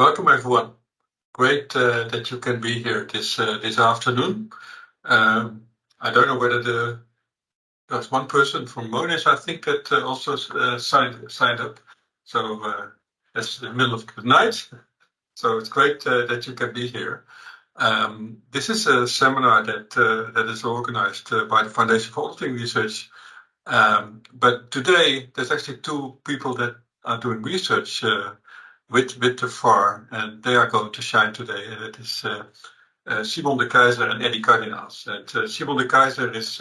Welcome, everyone. Great that you can be here this afternoon. I don't know whether there's one person from Monis, I think, that also signed up. So it's the middle of the night. So it's great that you can be here. This is a seminar that is organized by the Foundation for Auditing Research. But today there's actually two people that are doing research with the FAR, and they are going to shine today. And it is Simon Dekeyser and Eddy Cardinaels. And Simon Dekeyser is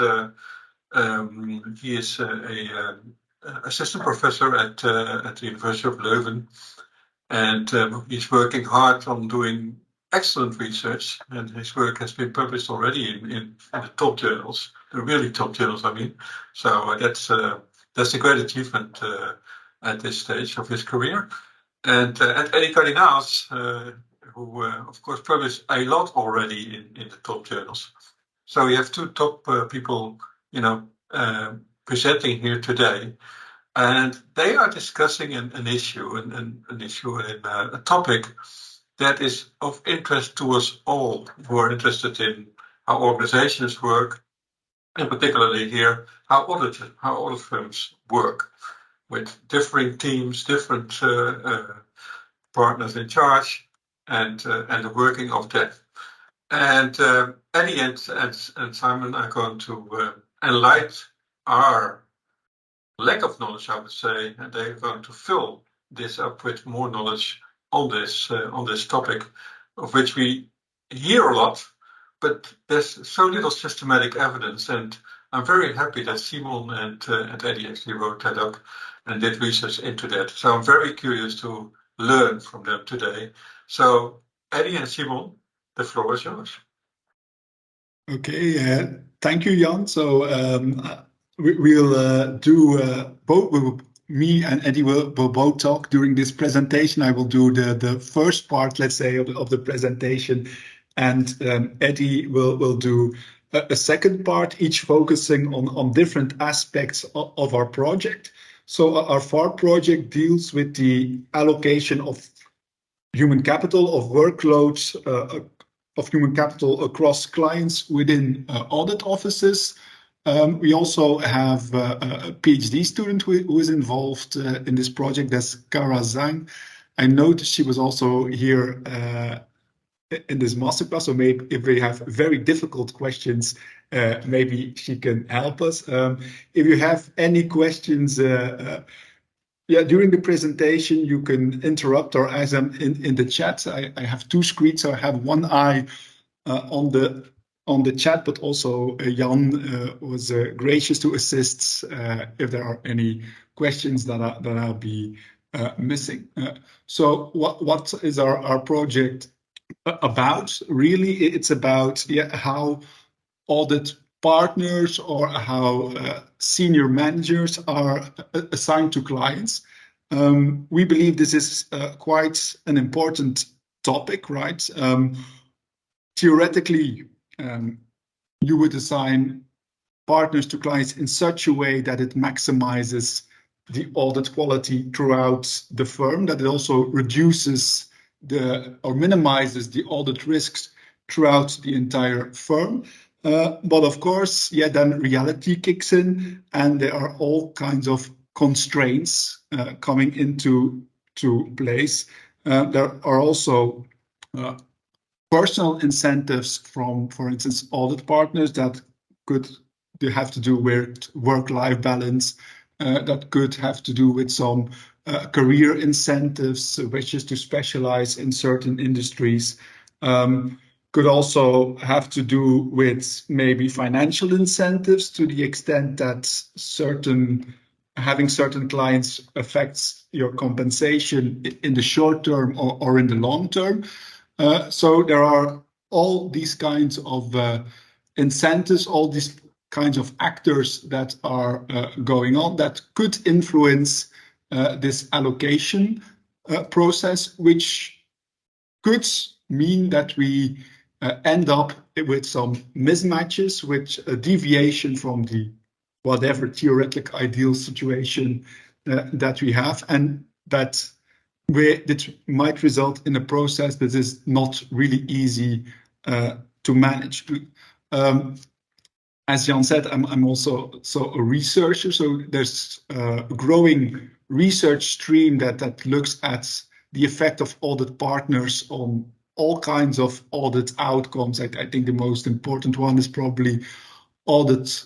he is a assistant professor at the University of Leuven, and he's working hard on doing excellent research. And his work has been published already in the top journals, the really top journals, I mean. So that's a great achievement at this stage of his career. And Eddy Cardinaels, who of course published a lot already in the top journals. So we have two top people, presenting here today, and they are discussing an issue, a topic that is of interest to us all who are interested in how organizations work, and particularly here how audit firms work, with differing teams, different partners in charge, and the working of that. And Eddy and Simon are going to enlighten our lack of knowledge, I would say, and they're going to fill this up with more knowledge on this topic, of which we hear a lot, but there's so little systematic evidence. And I'm very happy that Simon and Eddy actually wrote that up and did research into that. So I'm very curious to learn from them today. So Eddy and Simon, the floor is yours. Okay, thank you, Jan. So we'll do both. Me and Eddy will both talk during this presentation. I will do the first part, let's say, of the presentation, and Eddy will do a second part, each focusing on different aspects of our project. So our FAR project deals with the allocation of human capital, of workloads of human capital across clients within audit offices. We also have a PhD student who is involved in this project. That's Kara Zhang. I noticed she was also here in this masterclass, so maybe if we have very difficult questions, maybe she can help us. If you have any questions, during the presentation, you can interrupt or ask them in the chat. I have two screens, so I have one eye on the chat, but also Jan was gracious to assist if there are any questions that I'll be missing. So what is our project about? Really, it's about how audit partners or how senior managers are assigned to clients. We believe this is quite an important topic, right? Theoretically, you would assign partners to clients in such a way that it maximizes the audit quality throughout the firm, that it also reduces or minimizes the audit risks throughout the entire firm. But of course, then reality kicks in, and there are all kinds of constraints coming into place. There are also personal incentives from, for instance, audit partners that could have to do with work-life balance, that could have to do with some career incentives, wishes to specialize in certain industries. Could also have to do with maybe financial incentives to the extent that having certain clients affects your compensation in the short term or in the long term. So there are all these kinds of incentives, all these kinds of actors that are going on that could influence this allocation process, which could mean that we end up with some mismatches, with a deviation from the whatever theoretic ideal situation that we have, and that that might result in a process that is not really easy to manage. As Jan said, I'm also a researcher, so there's a growing research stream that looks at the effect of audit partners on all kinds of audit outcomes. I think the most important one is probably audit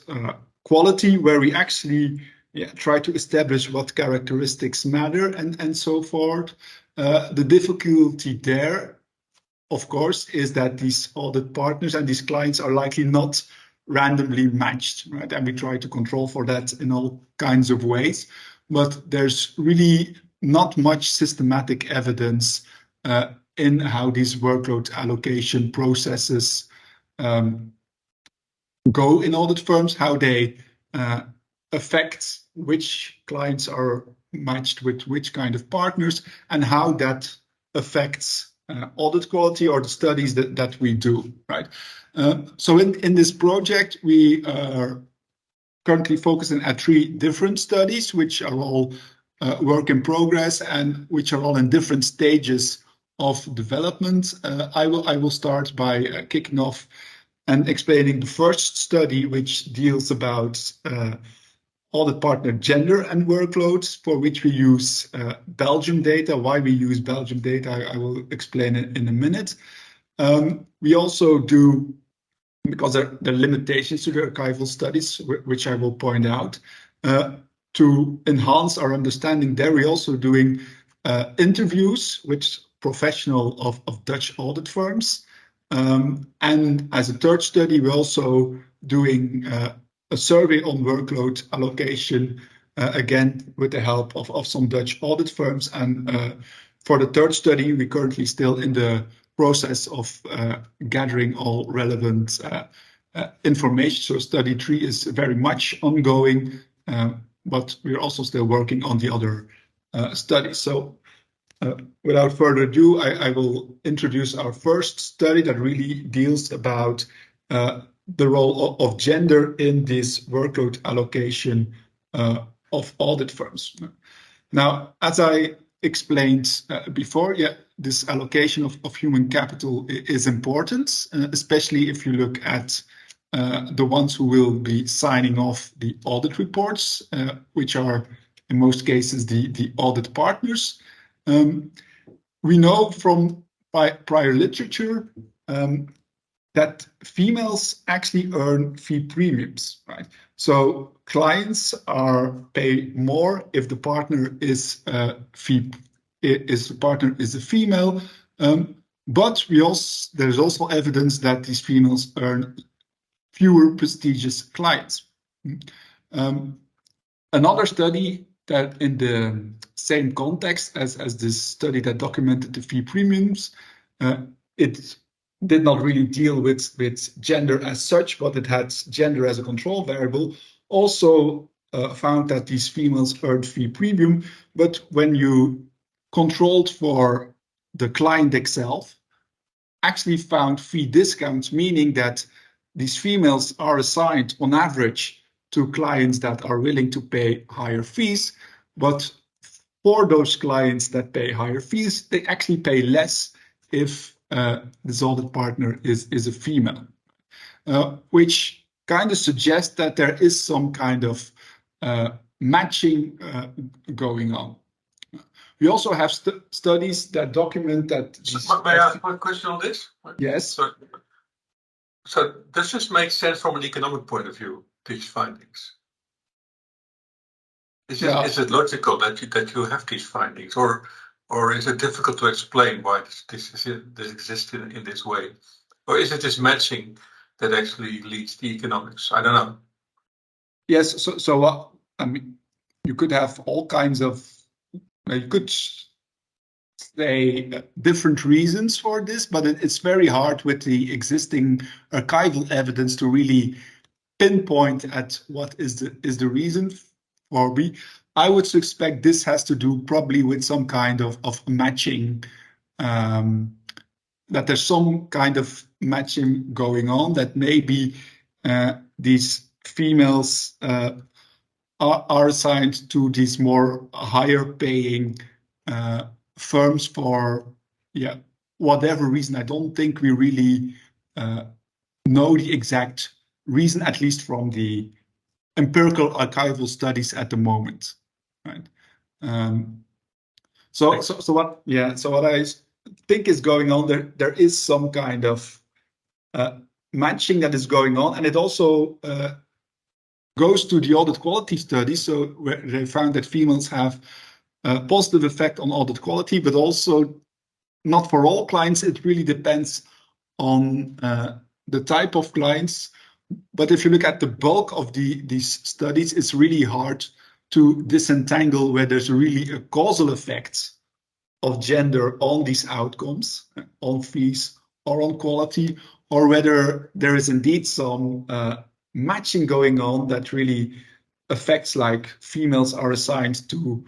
quality, where we actually try to establish what characteristics matter and so forth. The difficulty there, of course, is that these audit partners and these clients are likely not randomly matched, right? And we try to control for that in all kinds of ways, but there's really not much systematic evidence in how these workload allocation processes go in audit firms, how they affect which clients are matched with which kind of partners, and how that affects audit quality or the studies that we do, right? So in this project, we are currently focusing at 3 different studies, which are all work in progress and which are all in different stages of development. I will start by kicking off and explaining the first study, which deals about audit partner gender and workloads, for which we use Belgium data. Why we use Belgium data, I will explain it in a minute. We also do, because there are limitations to the archival studies, which I will point out, to enhance our understanding there, we're also doing interviews with professionals of Dutch audit firms. And as a third study, we're also doing a survey on workload allocation, again, with the help of some Dutch audit firms. And for the third study, we're currently still in the process of gathering all relevant information. So study 3 is very much ongoing, but we're also still working on the other studies. So without further ado, I will introduce our first study that really deals about the role of gender in this workload allocation of audit firms. Now, as I explained before, this allocation of human capital is important, especially if you look at the ones who will be signing off the audit reports, which are in most cases the audit partners. We know from prior literature that females actually earn fee premiums, right? So clients pay more if the partner is a female, but there's also evidence that these females earn fewer prestigious clients. Another study that in the same context as this study that documented the fee premiums, it did not really deal with gender as such, but it had gender as a control variable, also found that these females earned fee premium, but when you controlled for the client itself, actually found fee discounts, meaning that these females are assigned on average to clients that are willing to pay higher fees, but for those clients that pay higher fees, they actually pay less if this audit partner is a female, which kind of suggests that there is some kind of matching going on. We also have studies that document that. May I ask one question on this? Yes. So does this make sense from an economic point of view, these findings? Is it logical that you have these findings, or is it difficult to explain why this exists in this way? Or is it this matching that actually leads to economics? I don't know. Yes, so I mean, you could have all kinds of, you could say different reasons for this, but it's very hard with the existing archival evidence to really pinpoint at what is the reason for. I would suspect this has to do probably with some kind of matching, that there's some kind of matching going on, that maybe these females are assigned to these more higher paying firms for whatever reason. I don't think we really know the exact reason, at least from the empirical archival studies at the moment, right? So what I think is going on there is some kind of matching that is going on, and it also goes to the audit quality study. So where they found that females have a positive effect on audit quality, but also not for all clients. It really depends on the type of clients. But if you look at the bulk of these studies, it's really hard to disentangle where there's really a causal effect of gender on these outcomes, on fees or on quality, or whether there is indeed some matching going on that really affects, like females are assigned to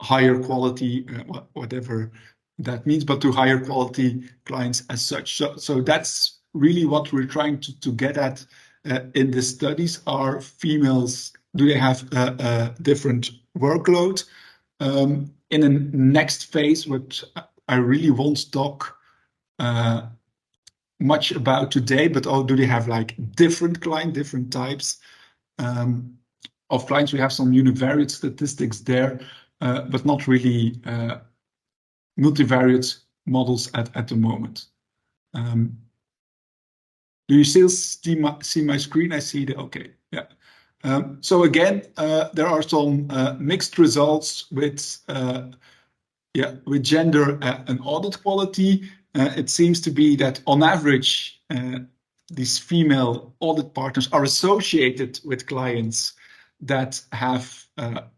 higher quality, whatever that means, but to higher quality clients as such. So that's really what we're trying to get at in the studies. Are females, do they have a different workload? In the next phase, what I really won't talk much about today, but do they have like different types of clients? We have some univariate statistics there, but not really multivariate models at the moment. Do you still see my screen? I see okay, yeah. So again, there are some mixed results with gender and audit quality. It seems to be that on average, these female audit partners are associated with clients that have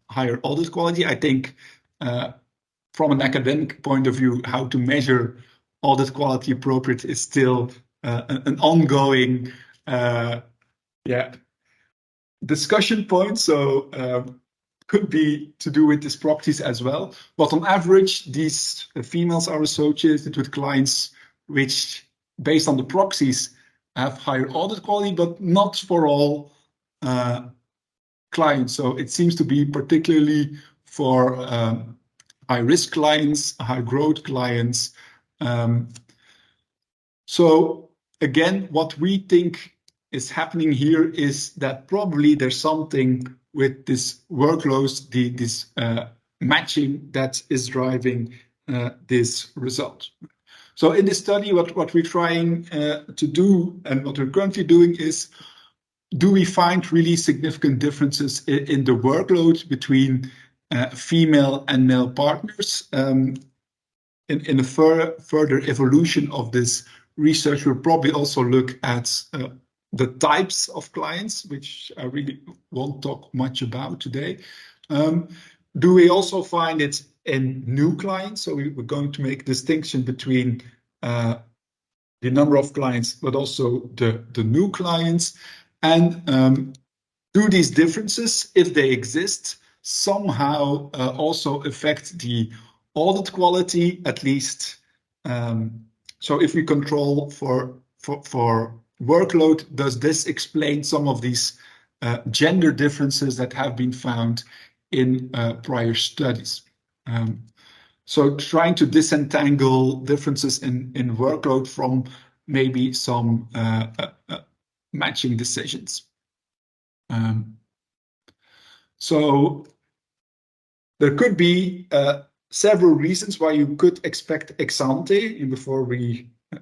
higher audit quality. I think from an academic point of view, how to measure audit quality appropriate is still an ongoing discussion point. So could be to do with these proxies as well. But on average, these females are associated with clients which, based on the proxies, have higher audit quality, but not for all clients. So it seems to be particularly for high-risk clients, high-growth clients. So again, what we think is happening here is that probably there's something with this workloads, this matching that is driving this result. So in this study, what we're trying to do and what we're currently doing is, do we find really significant differences in the workload between female and male partners? In a further evolution of this research, we'll probably also look at the types of clients, which I really won't talk much about today. Do we also find it in new clients? So we're going to make a distinction between the number of clients, but also the new clients. And do these differences, if they exist, somehow also affect the audit quality, at least? So if we control for workload, does this explain some of these gender differences that have been found in prior studies? So trying to disentangle differences in workload from maybe some matching decisions. So there could be several reasons why you could expect ex ante, before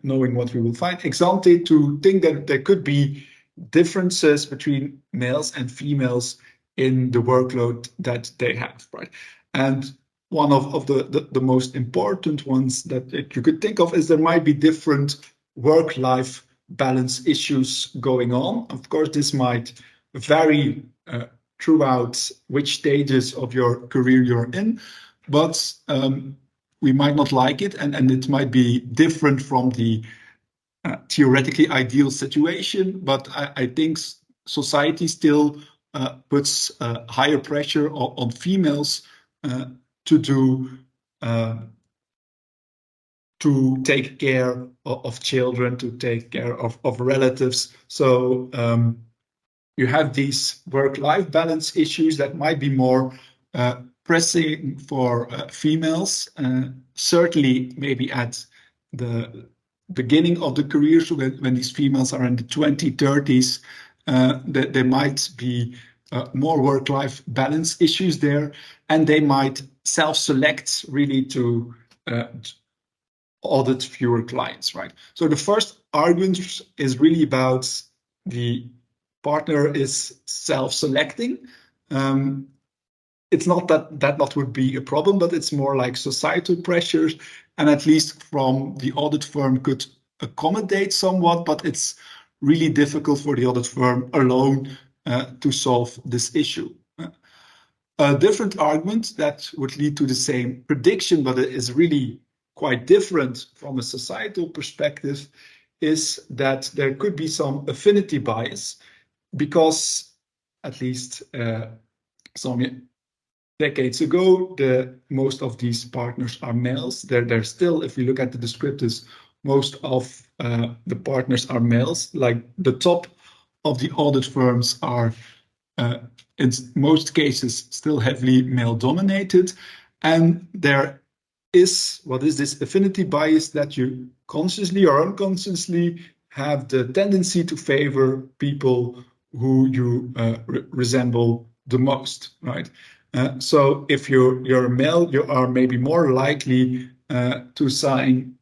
knowing what we will find, ex ante, to think that there could be differences between males and females in the workload that they have, right? And one of the most important ones that you could think of is there might be different work-life balance issues going on. Of course, this might vary throughout which stages of your career you're in, but we might not like it, and it might be different from the theoretically ideal situation. But I think society still puts higher pressure on females to take care of children, to take care of relatives. So you have these work-life balance issues that might be more pressing for females, certainly maybe at the beginning of the career, so when these females are in the 20s, 30s, there might be more work-life balance issues there, and they might self-select really to audit fewer clients, right? So the first argument is really about the partner is self-selecting. It's not that would be a problem, but it's more like societal pressures, and at least from the audit firm could accommodate somewhat, but it's really difficult for the audit firm alone to solve this issue. A different argument that would lead to the same prediction, but it is really quite different from a societal perspective, is that there could be some affinity bias, because at least some decades ago, most of these partners are males. They're still, if you look at the descriptors, most of the partners are males. Like the top of the audit firms are, in most cases, still heavily male-dominated. And there is, what is this affinity bias, that you consciously or unconsciously have the tendency to favor people who you resemble the most, right? So if you're a male, you are maybe more likely to assign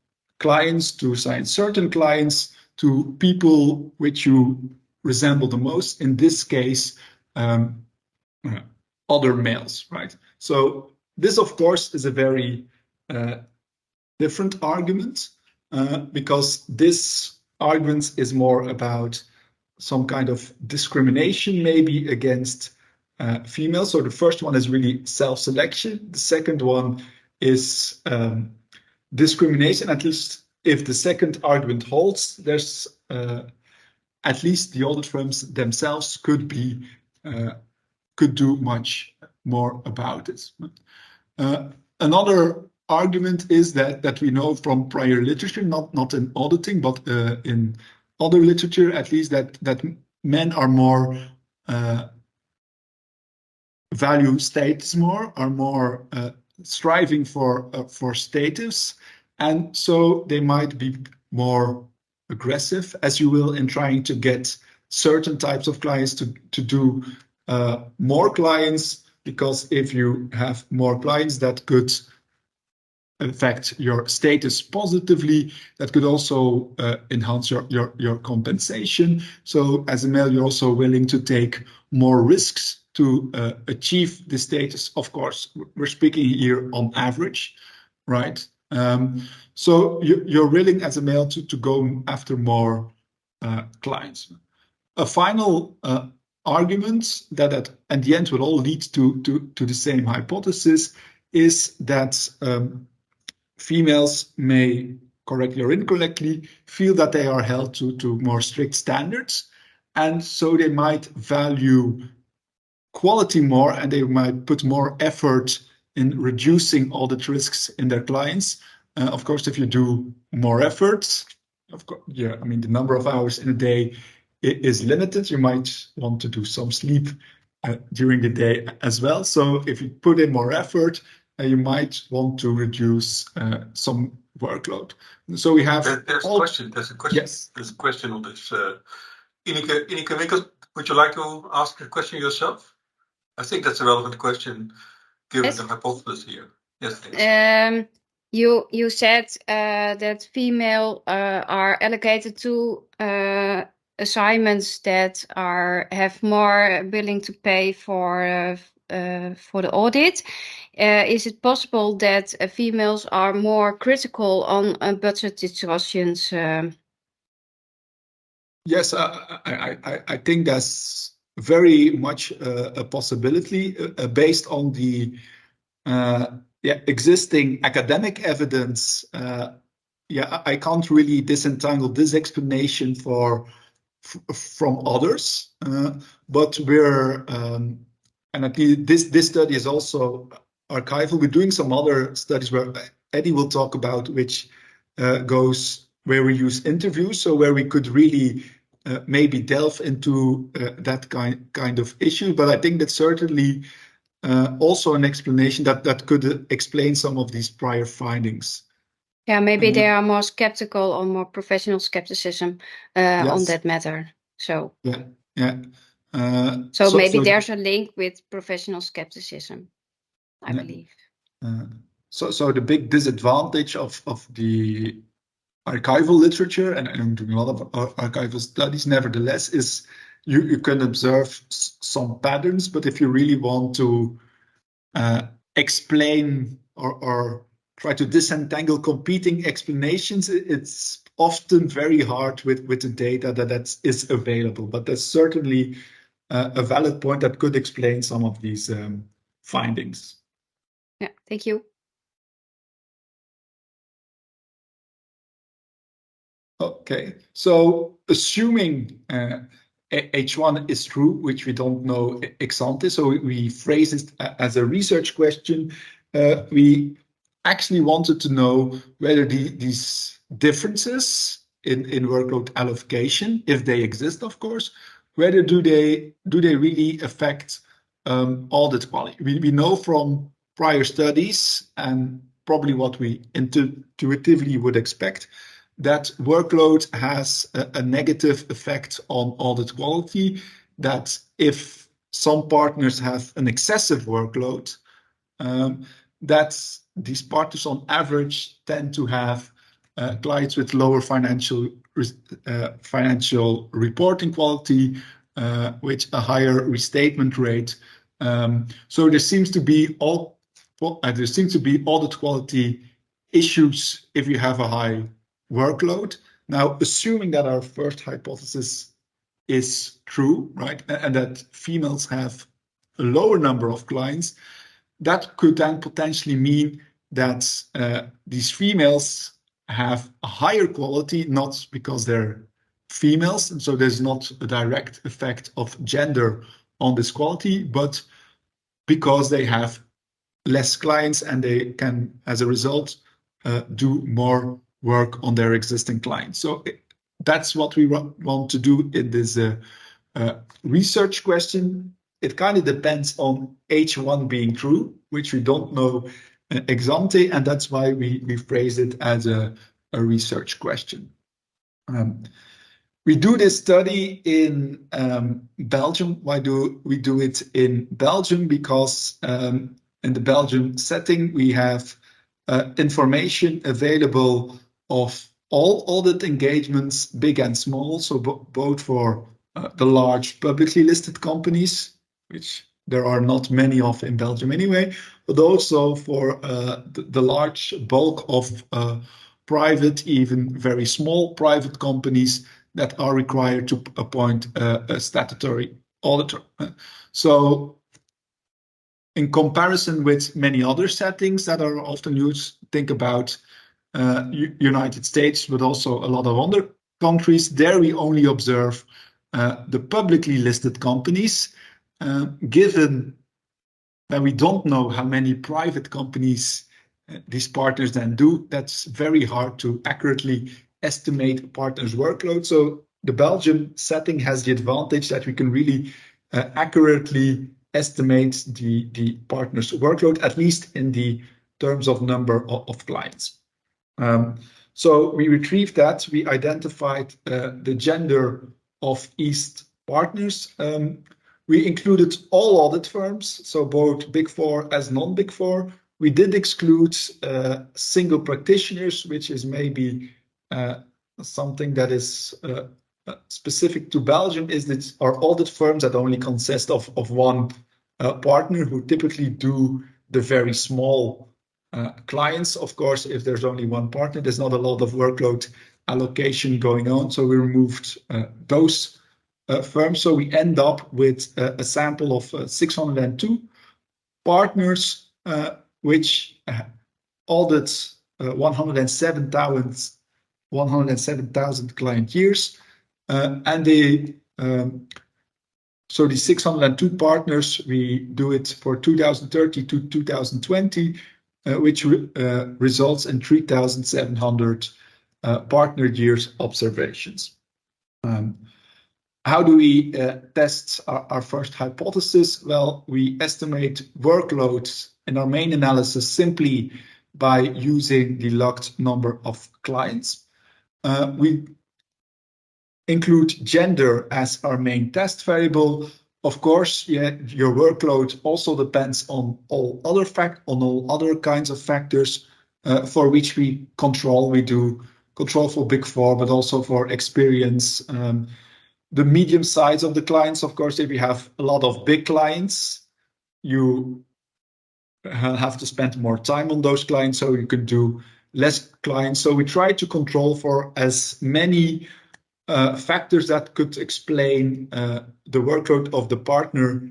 certain clients to people which you resemble the most. In this case, other males, right? So this, of course, is a very different argument, because this argument is more about some kind of discrimination, maybe against females. So the first one is really self-selection. The second one is discrimination. At least if the second argument holds, there's at least the audit firms themselves could do much more about it. Another argument is that we know from prior literature, not in auditing, but in other literature, at least, that men are more value status more, are more striving for status, and so they might be more aggressive, as you will, in trying to get certain types of clients to do more clients, because if you have more clients, that could affect your status positively. That could also enhance your compensation. So as a male, you're also willing to take more risks to achieve the status. Of course, we're speaking here on average, right? So you're willing as a male to go after more clients. A final argument that at the end will all lead to the same hypothesis is that females may, correctly or incorrectly, feel that they are held to more strict standards, and so they might value quality more, and they might put more effort in reducing audit risks in their clients. Of course, if you do more efforts, of course, yeah, I mean, the number of hours in a day is limited. You might want to do some sleep during the day as well. So if you put in more effort, you might want to reduce some workload. So we have There's a question. Yes. There's a question on this. Ineke, would you like to ask a question yourself? I think that's a relevant question given the hypothesis here. Yes, thanks. You said that female are allocated to assignments that have more willing to pay for the audit. Is it possible that females are more critical on budget discussions? Yes, I think that's very much a possibility based on the existing academic evidence. I can't really disentangle this explanation from others, but we're and I think this study is also archival. We're doing some other studies where Eddy will talk about, which goes where we use interviews, so where we could really maybe delve into that kind of issue. But I think that certainly also an explanation that could explain some of these prior findings. Yeah, maybe they are more skeptical or more professional skepticism on Yes. that matter. So Yeah. so maybe there's a link with professional skepticism, I believe. So the big disadvantage of the archival literature, and I'm doing a lot of archival studies, nevertheless, is you can observe some patterns, but if you really want to explain or try to disentangle competing explanations, it's often very hard with the data that is available. But there's certainly a valid point that could explain some of these findings. Yeah, thank you. Okay, so assuming H1 is true, which we don't know ex ante, so we phrase it as a research question. We actually wanted to know whether these differences in workload allocation, if they exist, of course, whether do they really affect audit quality. We know from prior studies and probably what we intuitively would expect that workload has a negative effect on audit quality, that if some partners have an excessive workload, that these partners on average tend to have clients with lower financial reporting quality, with a higher restatement rate. So there seems to be audit quality issues if you have a high workload. Now, assuming that our first hypothesis is true, right, and that females have a lower number of clients, that could then potentially mean that these females have a higher quality, not because they're females, and so there's not a direct effect of gender on this quality, but because they have less clients and they can, as a result, do more work on their existing clients. So that's what we want to do in this research question. It kind of depends on H1 being true, which we don't know ex ante, and that's why we phrase it as a research question. We do this study in Belgium. Why do we do it in Belgium? Because in the Belgian setting, we have information available of all audit engagements, big and small, so both for the large publicly listed companies, which there are not many of in Belgium anyway, but also for the large bulk of private, even very small private companies that are required to appoint a statutory auditor. So in comparison with many other settings that are often used, think about United States, but also a lot of other countries. There we only observe the publicly listed companies. Given that we don't know how many private companies these partners then do, that's very hard to accurately estimate a partner's workload. So the Belgian setting has the advantage that we can really accurately estimate the partner's workload, at least in the terms of number of clients. So we retrieved that. We identified the gender of each partners. We included all audit firms, so both Big Four as non-Big Four. We did exclude single practitioners, which is maybe something that is specific to Belgium, is that our audit firms that only consist of one partner who typically do the very small clients. Of course, if there's only one partner, there's not a lot of workload allocation going on. So we removed those firms. So we end up with a sample of 602 partners, which audits 107,000 client years. So the 602 partners, we do it for 2030 to 2020, which results in 3,700 partner years observations. how do we test our first hypothesis? Well, we estimate workloads in our main analysis simply by using the logged number of clients. We include gender as our main test variable. Of course, your workload also depends on all other kinds of factors for which we control. We do control for Big Four, but also for experience. The medium size of the clients, of course, if you have a lot of big clients, you have to spend more time on those clients, so you could do less clients. So we try to control for as many factors that could explain the workload of the partner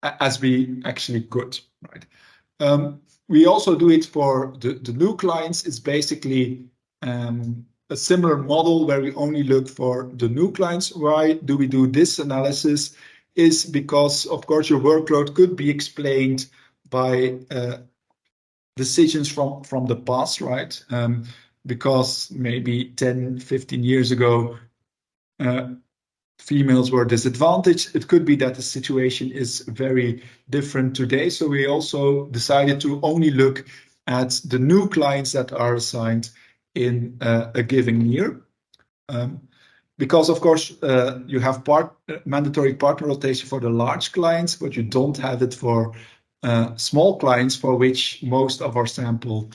as we actually could, right? We also do it for the new clients. It's basically a similar model where we only look for the new clients. Why do we do this analysis? Is because, of course, your workload could be explained by decisions from the past, right? Because maybe 10, 15 years ago, females were disadvantaged. It could be that the situation is very different today. So we also decided to only look at the new clients that are assigned in a given year. Because, of course, you have mandatory partner rotation for the large clients, but you don't have it for small clients, for which most of our sample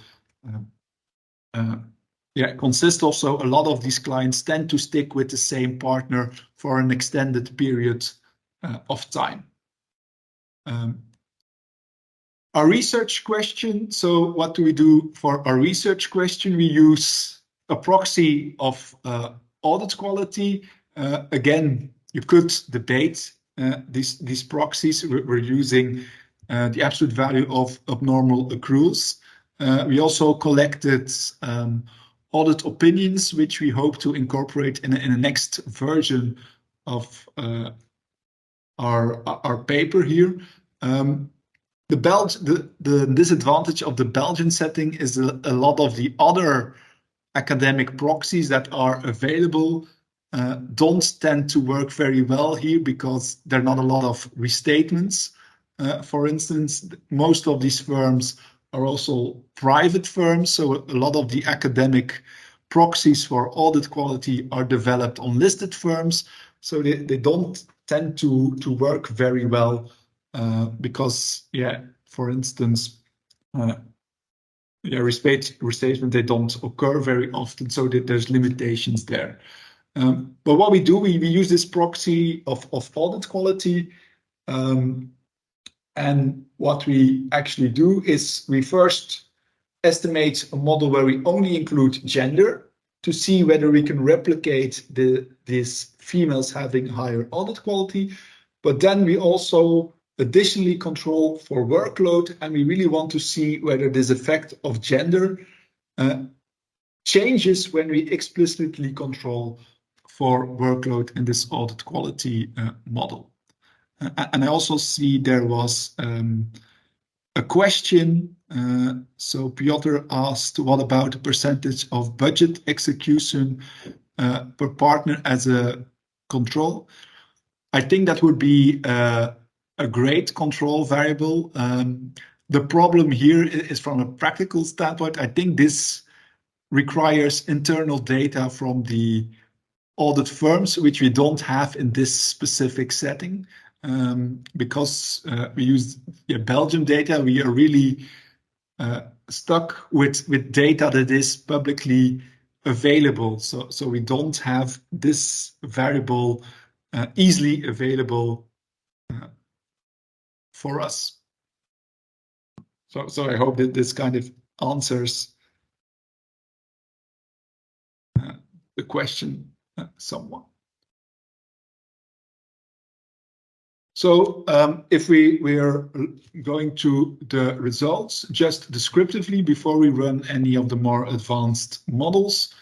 consists of. So a lot of these clients tend to stick with the same partner for an extended period of time. Our research question. So what do we do for our research question? We use a proxy of audit quality. Again, you could debate these proxies. We're using the absolute value of abnormal accruals. We also collected audit opinions, which we hope to incorporate in the next version of our paper here. The disadvantage of the Belgian setting is a lot of the other academic proxies that are available don't tend to work very well here because there are not a lot of restatements. For instance, most of these firms are also private firms, so a lot of the academic proxies for audit quality are developed on listed firms, so they don't tend to work very well because, for instance, restatement, they don't occur very often, so there's limitations there. But what we do, we use this proxy of audit quality. And what we actually do is we first estimate a model where we only include gender to see whether we can replicate these females having higher audit quality. But then we also additionally control for workload, and we really want to see whether this effect of gender changes when we explicitly control for workload in this audit quality model. And I also see there was a question. So Piotr asked, what about the percentage of budget execution per partner as a control? I think that would be a great control variable. The problem here is from a practical standpoint. I think this requires internal data from the audit firms, which we don't have in this specific setting. Because we use Belgium data, we are really stuck with data that is publicly available. So we don't have this variable easily available for us. So I hope that this kind of answers the question somewhat. So if we are going to the results, just descriptively before we run any of the more advanced models,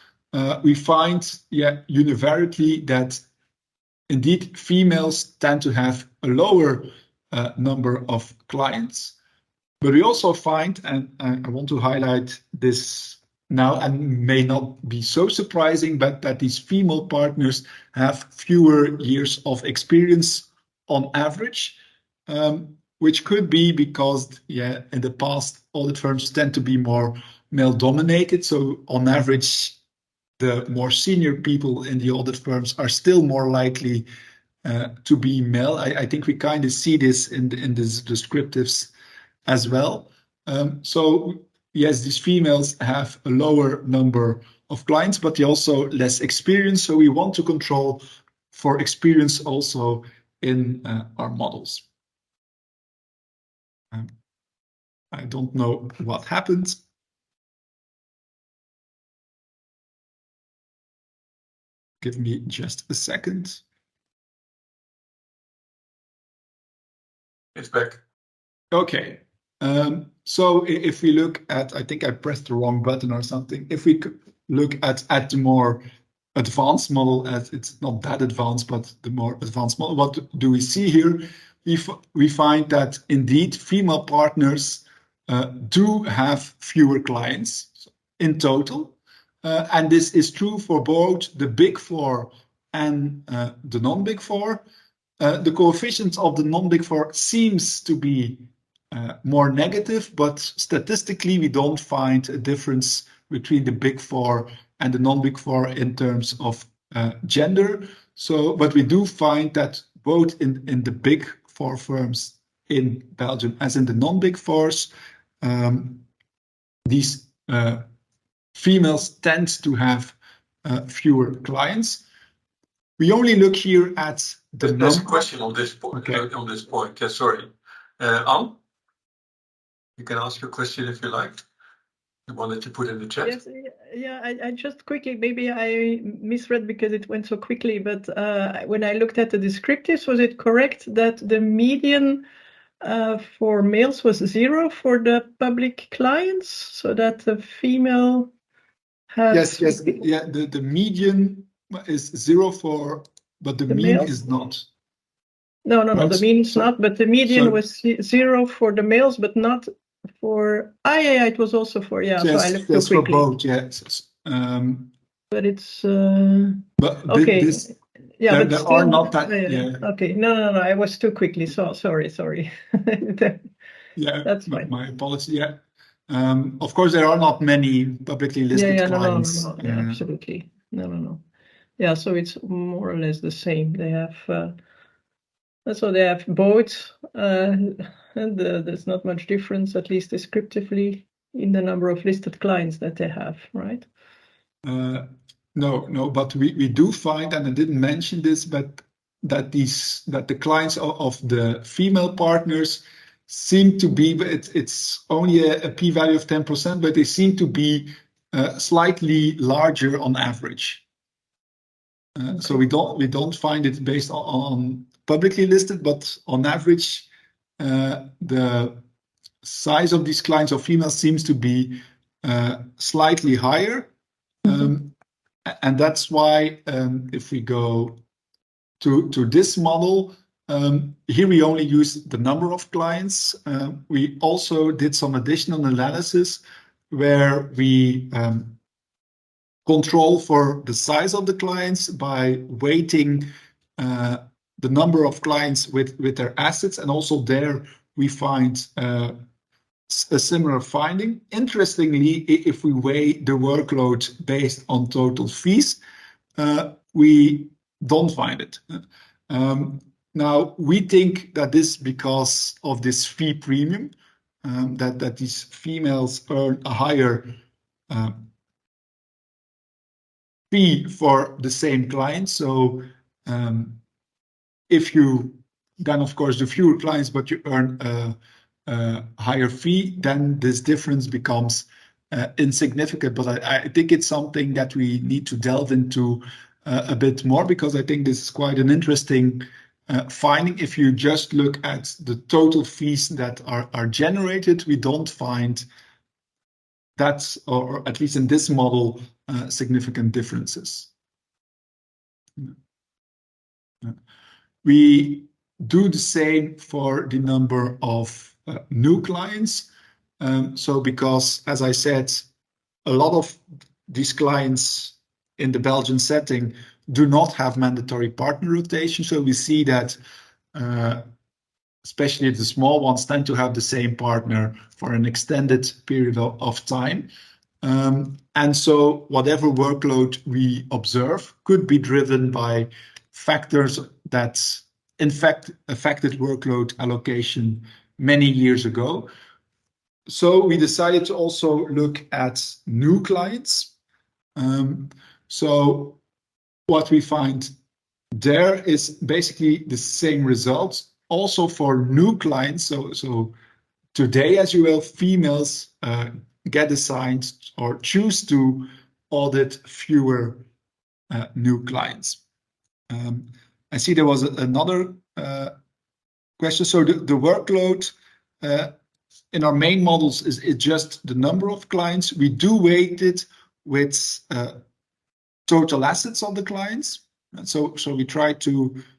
we find univarically that indeed females tend to have a lower number of clients. But we also find, and I want to highlight this now, and may not be so surprising, but that these female partners have fewer years of experience on average, which could be because, yeah, in the past, audit firms tend to be more male-dominated. So on average, the more senior people in the audit firms are still more likely to be male. I think we kind of see this in this descriptives as well. So yes, these females have a lower number of clients, but they also less experience. So we want to control for experience also in our models. I don't know what happened. Give me just a second. It's back. Okay. So if we look at, I think I pressed the wrong button or something. If we look at the more advanced model, as it's not that advanced, but the more advanced model, what do we see here? We find that indeed female partners do have fewer clients in total. And this is true for both the Big Four and the non-Big Four. The coefficient of the non-Big Four seems to be more negative, but statistically we don't find a difference between the Big Four and the non-Big Four in terms of gender. So, but we do find that both in the Big Four firms in Belgium as in the non-Big Fours, these females tend to have fewer clients. We only look here at the There's a question on this point. Okay. On this point, yeah, sorry, Anne, you can ask your question if you like. The one that you put in the chat. Yes, yeah. I just quickly, maybe I misread because it went so quickly. But when I looked at the descriptives, was it correct that the median for males was 0 for the public clients, so that the female has yes, yeah. The median is 0 for, but the mean males? is not. No, Right. the mean is So- not, but the median so- was 0 for the males, but not for. Yeah, it was also for so I Yes, looked too that's for quickly. both. Yes. But it's But okay. this, Yeah, there, but there still, are not that. Yeah. Okay, no, I was too quickly. So sorry. Yeah, That's fine. my apologies. Yeah. Of course, there are not many publicly listed clients. No. Yeah, absolutely. No. Yeah, so it's more or less the same. They have, so they have both, and there's not much difference, at least descriptively, in the number of listed clients that they have, right? No, but we do find, and I didn't mention this, but that the clients of the female partners seem to be, it's only a p-value of 10%, but they seem to be slightly larger on average. So we don't find it based on publicly listed, but on average, the size of these clients of females seems to be slightly higher. And that's why if we go to this model, here we only use the number of clients. We also did some additional analysis where we control for the size of the clients by weighting the number of clients with their assets, and also there we find a similar finding. Interestingly, if we weigh the workload based on total fees, we don't find it. Now, we think that this is because of this fee premium, that these females earn a higher fee for the same client. So if you then, of course, the fewer clients, but you earn a higher fee, then this difference becomes insignificant. But I think it's something that we need to delve into a bit more, because I think this is quite an interesting finding. If you just look at the total fees that are generated, we don't find that, or at least in this model, significant differences. We do the same for the number of new clients. So because, as I said, a lot of these clients in the Belgian setting do not have mandatory partner rotation. So we see that especially the small ones tend to have the same partner for an extended period of time. And so whatever workload we observe could be driven by factors that in fact affected workload allocation many years ago. So we decided to also look at new clients. So what we find there is basically the same results also for new clients. So today, as you will, females get assigned or choose to audit fewer new clients. I see there was another question. So the workload in our main models is just the number of clients. We do weight it with total assets of the clients. And so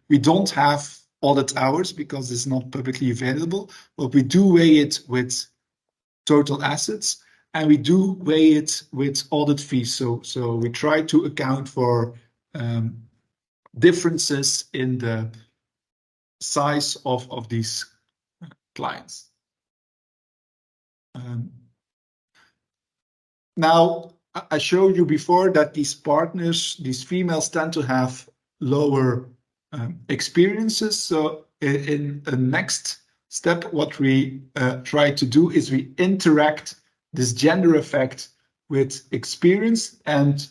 we don't have audit hours because it's not publicly available, but we do weigh it with total assets, and we do weigh it with audit fees. So we try to account for differences in the size of these clients. Now, I showed you before that these partners, these females, tend to have lower experiences. So in the next step, what we try to do is we interact this gender effect with experience. And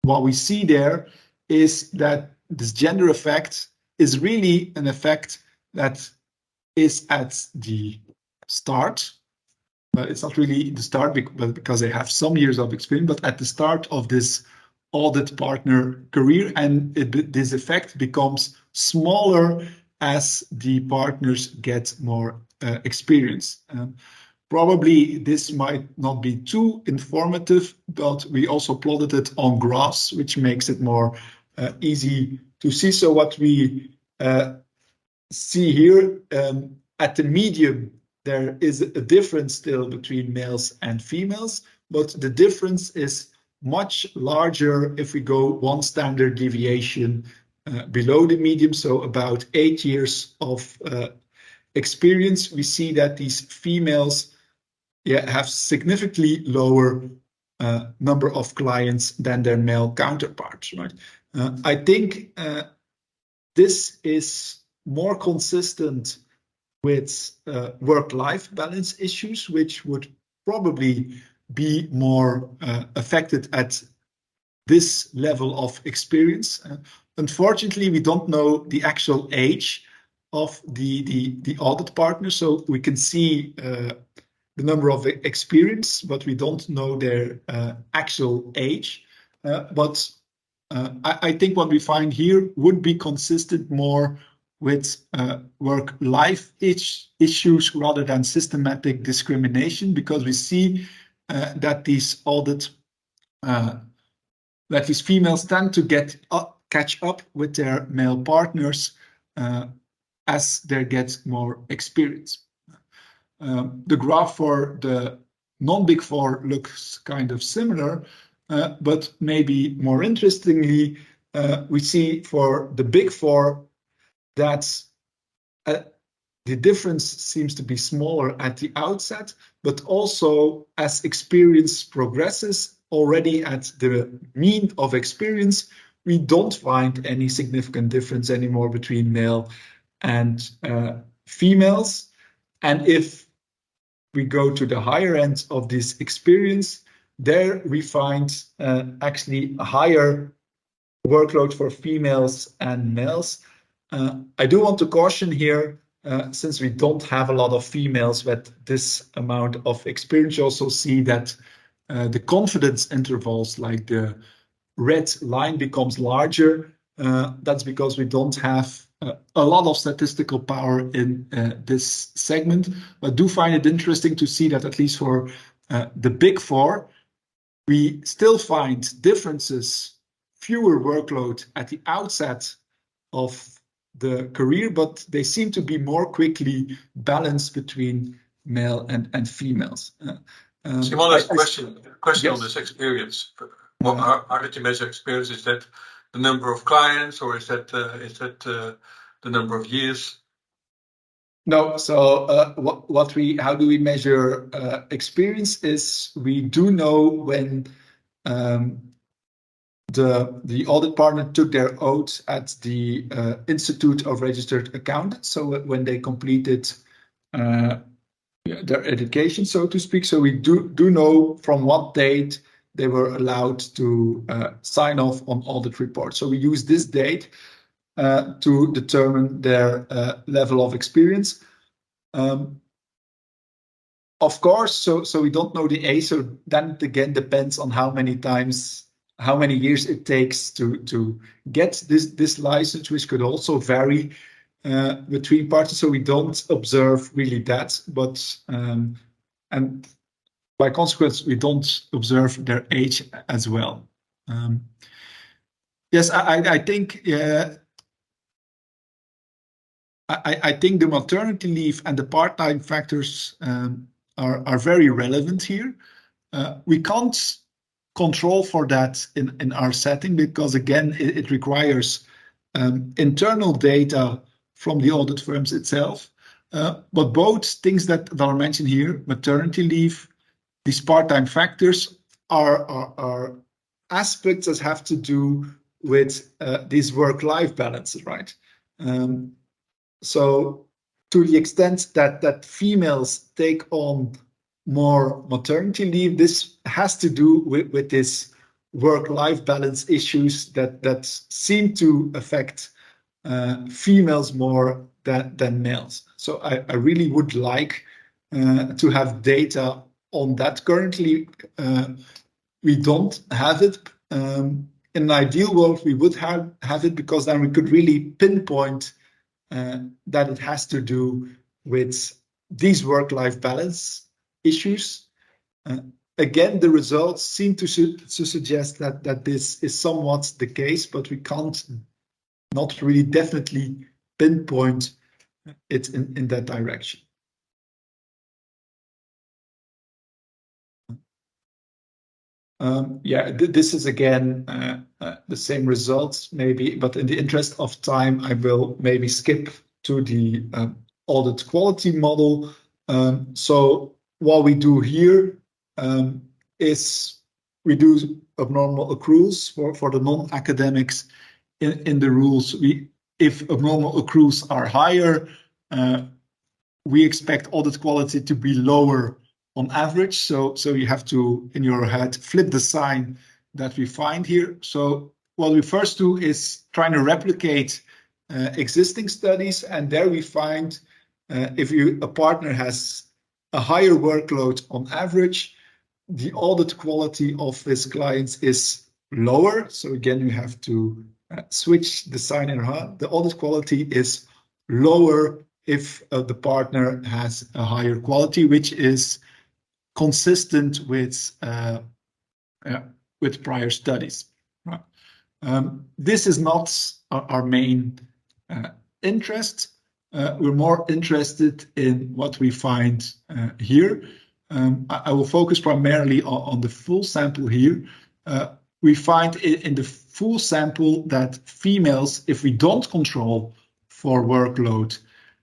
what we see there is that this gender effect is really an effect that is at the start. But it's not really the start because they have some years of experience, but at the start of this audit partner career, and this effect becomes smaller as the partners get more experience. Probably this might not be too informative, but we also plotted it on graphs, which makes it more easy to see. So what we see here at the medium, there is a difference still between males and females, but the difference is much larger if we go one standard deviation below the medium, so about 8 years of experience. We see that these females have significantly lower number of clients than their male counterparts. Right? I think this is more consistent with work-life balance issues, which would probably be more affected at this level of experience. Unfortunately, we don't know the actual age of the audit partner, so we can see the number of experience, but we don't know their actual age. But I think what we find here would be consistent more with work-life issues rather than systematic discrimination, because we see that these females tend to catch up with their male partners as they get more experience. The graph for the non-Big Four looks kind of similar, but maybe more interestingly, we see for the Big Four that the difference seems to be smaller at the outset, but also as experience progresses, already at the mean of experience, we don't find any significant difference anymore between male and females. And if we go to the higher end of this experience, there we find actually a higher workload for females and males. I do want to caution here, since we don't have a lot of females with this amount of experience, you also see that the confidence intervals, like the red line, becomes larger. That's because we don't have a lot of statistical power in this segment. But I do find it interesting to see that at least for the Big Four, we still find differences, fewer workload at the outset of the career, but they seem to be more quickly balanced between male and females. Simon has a question yes. on this experience. How did you measure experience? Is that the number of clients, or is that the number of years? No. So how do we measure experience? Is we do know when the audit partner took their oath at the Institute of Registered Accountants. So when they completed their education, so to speak. So we do know from what date they were allowed to sign off on audit reports. So we use this date to determine their level of experience. Of course, so we don't know the age. So then it again depends on how many years it takes to get this license, which could also vary between parties. So we don't observe really that, but and by consequence, we don't observe their age as well. Yes, I think I think the maternity leave and the part-time factors are very relevant here. We can't control for that in our setting because, again, it requires internal data from the audit firms itself. But both things that are mentioned here, maternity leave, these part-time factors, are aspects that have to do with these work-life balances, right? So to the extent that females take on more maternity leave, this has to do with this work-life balance issues that seem to affect females more than males. So I really would like to have data on that. Currently, we don't have it. In an ideal world, we would have it because then we could really pinpoint that it has to do with these work-life balance issues. Again, the results seem to suggest that this is somewhat the case, but we can't not really definitely pinpoint it in that direction. This is again the same results maybe, but in the interest of time, I will maybe skip to the audit quality model. So what we do here is we do abnormal accruals for the non-academics in the rules. If abnormal accruals are higher, we expect audit quality to be lower on average. So you have to, in your head, flip the sign that we find here. So what we first do is trying to replicate existing studies, and there we find if a partner has a higher workload on average, the audit quality of his clients is lower. So again, you have to switch the sign in your head. The audit quality is lower if the partner has a higher quality, which is consistent with prior studies. This is not our main interest. We're more interested in what we find here. I will focus primarily on the full sample here. We find in the full sample that females, if we don't control for workload,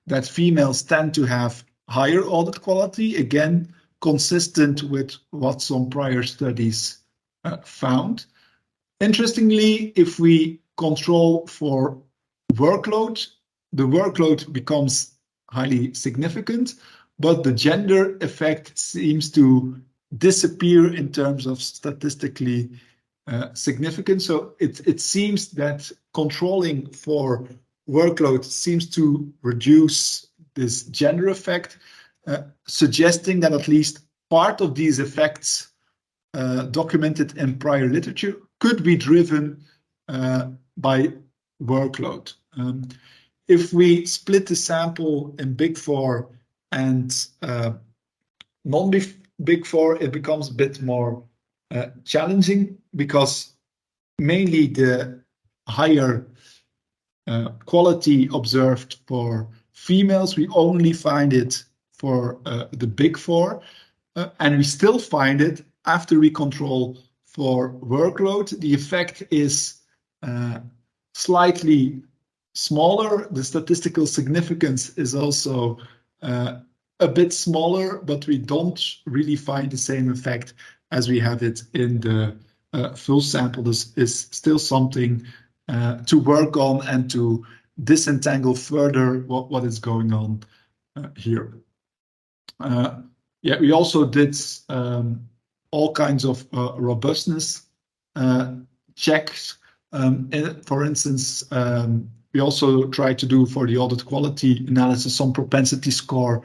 that females tend to have higher audit quality, again, consistent with what some prior studies found. Interestingly, if we control for workload, the workload becomes highly significant, but the gender effect seems to disappear in terms of statistically significance. So it seems that controlling for workload seems to reduce this gender effect, suggesting that at least part of these effects documented in prior literature could be driven by workload. If we split the sample in Big Four and non-Big Four, it becomes a bit more challenging because mainly the higher quality observed for females, we only find it for the Big Four. and we still find it after we control for workload. The effect is slightly smaller. The statistical significance is also a bit smaller, but we don't really find the same effect as we have it in the full sample. This is still something to work on and to disentangle further what is going on here. Yeah, we also did all kinds of robustness checks. For instance, we also try to do for the audit quality analysis some propensity score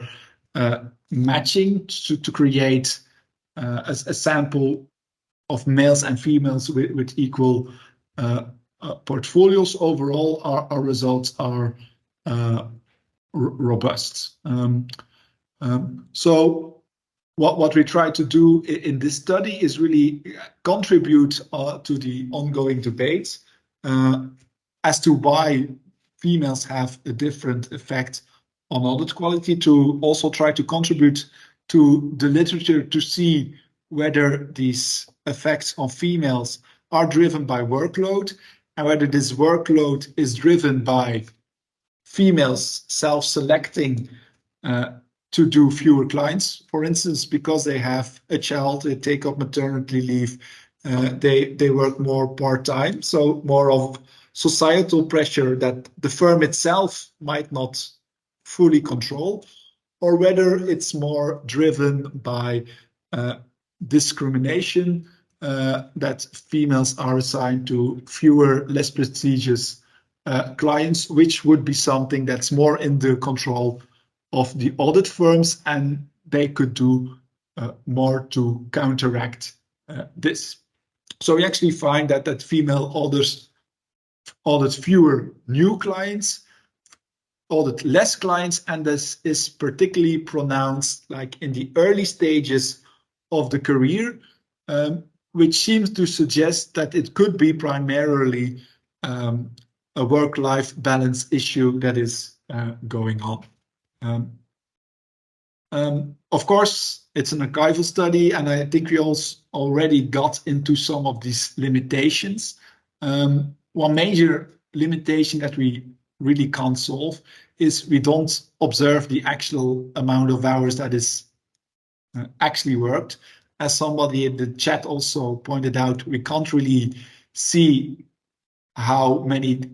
matching to create a sample of males and females with equal portfolios. Overall, our results are robust. So what we try to do in this study is really contribute to the ongoing debate as to why females have a different effect on audit quality, to also try to contribute to the literature to see whether these effects on females are driven by workload and whether this workload is driven by females self-selecting to do fewer clients, for instance, because they have a child, they take up maternity leave, they work more part-time, so more of societal pressure that the firm itself might not fully control, or whether it's more driven by discrimination, that females are assigned to fewer, less prestigious clients, which would be something that's more in the control of the audit firms, and they could do more to counteract this. So we actually find that female auditors audit fewer new clients, audit less clients, and this is particularly pronounced like in the early stages of the career, which seems to suggest that it could be primarily a work-life balance issue that is going on. Of course, it's an archival study, and I think we also already got into some of these limitations. One major limitation that we really can't solve is we don't observe the actual amount of hours that is actually worked. As somebody in the chat also pointed out, we can't really see how many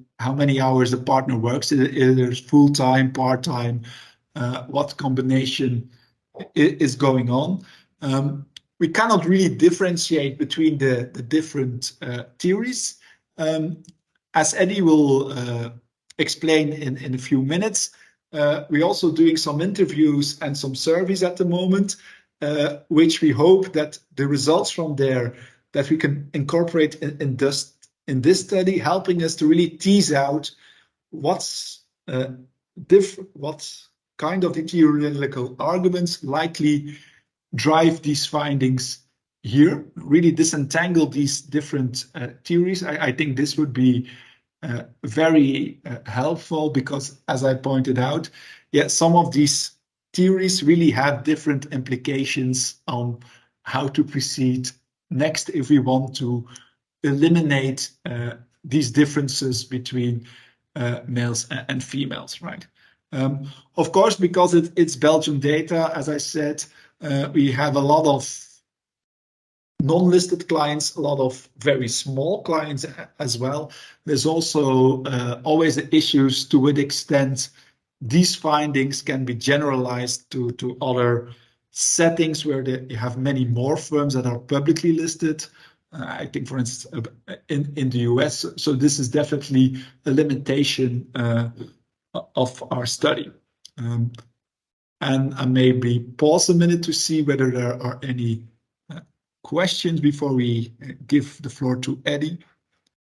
hours a partner works. There's full-time, part-time, what combination is going on. We cannot really differentiate between the different theories. As Eddy will explain in a few minutes, we're also doing some interviews and some surveys at the moment, which we hope that the results from there that we can incorporate in this study, helping us to really tease out what kind of theoretical arguments likely drive these findings here, really disentangle these different theories. I think this would be very helpful because, as I pointed out, yeah, some of these theories really have different implications on how to proceed next if we want to eliminate these differences between males and females, right? Of course, because it's Belgian data, as I said, we have a lot of non-listed clients, a lot of very small clients as well. There's also always the issues to what extent these findings can be generalized to other settings where you have many more firms that are publicly listed. I think, for instance, in the US. So this is definitely a limitation of our study. And I maybe pause a minute to see whether there are any questions before we give the floor to Eddy.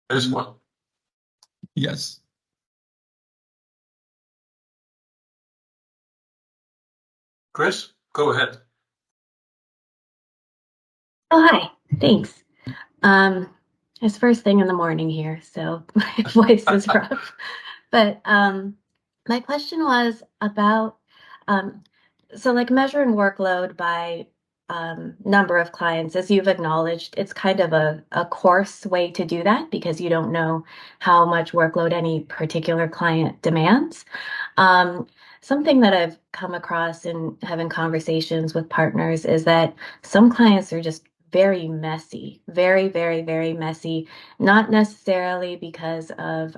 There's one. Yes. Chris, go ahead. Oh, hi. Thanks. It's first thing in the morning here, so my voice is rough. But my question was about, so like measuring workload by number of clients, as you've acknowledged, it's kind of a coarse way to do that because you don't know how much workload any particular client demands. Something that I've come across in having conversations with partners is that some clients are just very messy, very, very, very messy, not necessarily because of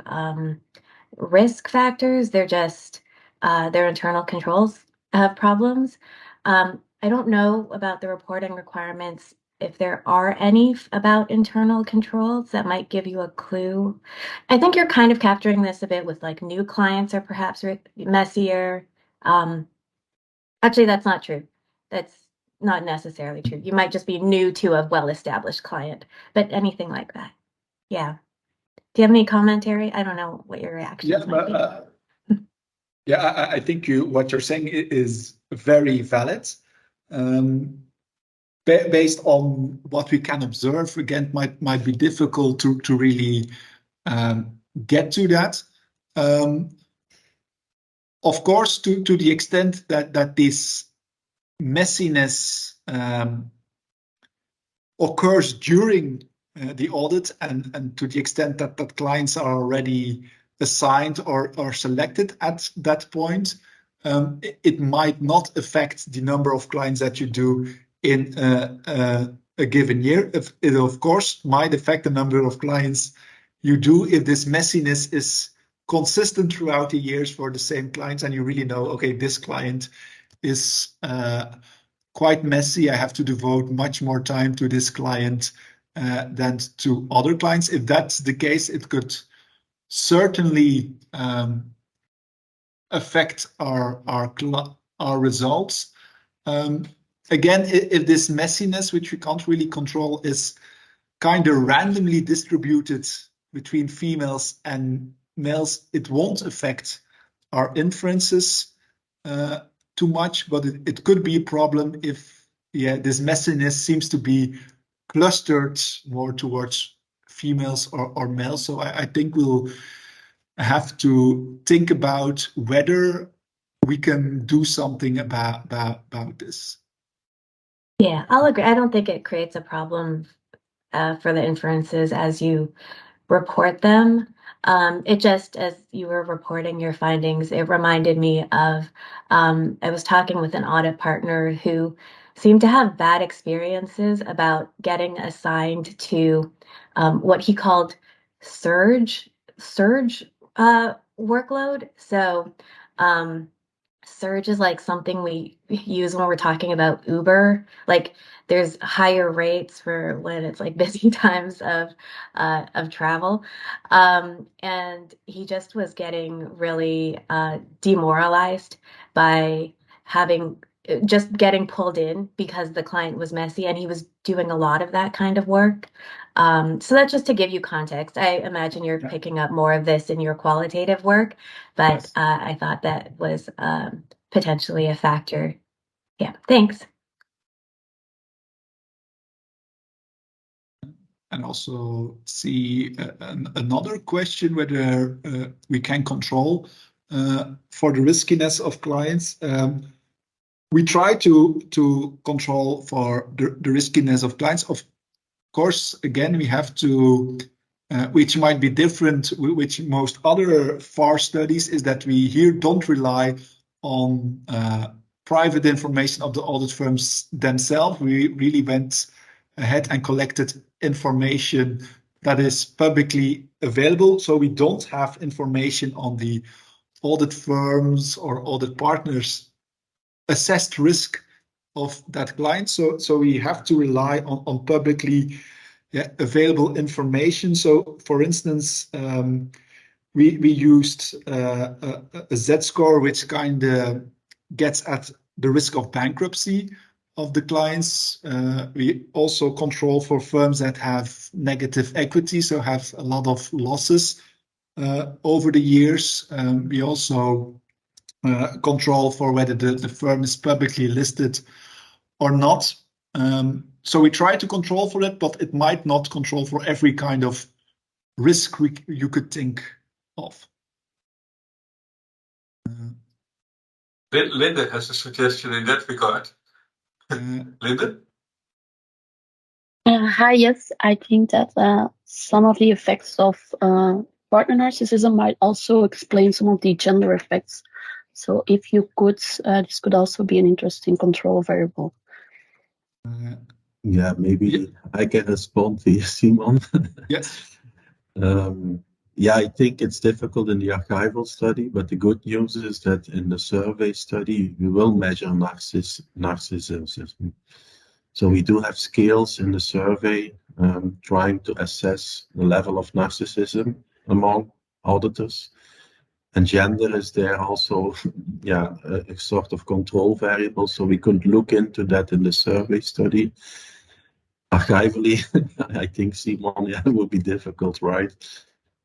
risk factors. They're just their internal controls have problems. I don't know about the reporting requirements, if there are any about internal controls that might give you a clue. I think you're kind of capturing this a bit with like new clients are perhaps messier. Actually, that's not true. That's not necessarily true. You might just be new to a well-established client, but anything like that. Yeah. Do you have any commentary? I don't know what your reactions might be. Yeah, I think what you're saying is very valid. Based on what we can observe, again, might be difficult to really get to that. Of course, to the extent that this messiness occurs during the audit, and to the extent that clients are already assigned or selected at that point, it might not affect the number of clients that you do in a given year. It, of course, might affect the number of clients you do if this messiness is consistent throughout the years for the same clients, and you really know, okay, this client is quite messy. I have to devote much more time to this client than to other clients. If that's the case, it could certainly affect our results. Again, if this messiness, which we can't really control, is kind of randomly distributed between females and males, it won't affect our inferences too much, but it could be a problem if this messiness seems to be clustered more towards females or males. So I think we'll have to think about whether we can do something about this. Yeah, I'll agree. I don't think it creates a problem for the inferences as you report them. It just, as you were reporting your findings, it reminded me of, I was talking with an audit partner who seemed to have bad experiences about getting assigned to what he called surge workload. So surge is like something we use when we're talking about Uber. Like there's higher rates for when it's like busy times of travel. And he just was getting really demoralized by just getting pulled in because the client was messy and he was doing a lot of that kind of work. So that's just to give you context. I imagine you're picking up more of this in your qualitative work, but I thought that was potentially a factor. Yeah, thanks. And also see another question whether we can control for the riskiness of clients. We try to control for the riskiness of clients. Of course, again, we have to, which might be different, which most other FAR studies, is that we here don't rely on private information of the audit firms themselves. We really went ahead and collected information that is publicly available. So we don't have information on the audit firms or audit partners assessed risk of that client. So we have to rely on publicly available information. So for instance, we used a Z-score, which kind of gets at the risk of bankruptcy of the clients. We also control for firms that have negative equity, so have a lot of losses over the years. We also control for whether the firm is publicly listed or not. So we try to control for it, but it might not control for every kind of risk you could think of. Linda has a suggestion in that regard. Linda? Hi, yes, I think that some of the effects of partner narcissism might also explain some of the gender effects. So if you could, this could also be an interesting control variable. Yeah, maybe I can respond to you, Simon. Yes. Yeah, I think it's difficult in the archival study, but the good news is that in the survey study, we will measure narcissism. So we do have scales in the survey trying to assess the level of narcissism among auditors. And gender is there also, yeah, a sort of control variable. So we could look into that in the survey study. Archivally, I think, Simon, yeah, it would be difficult, right?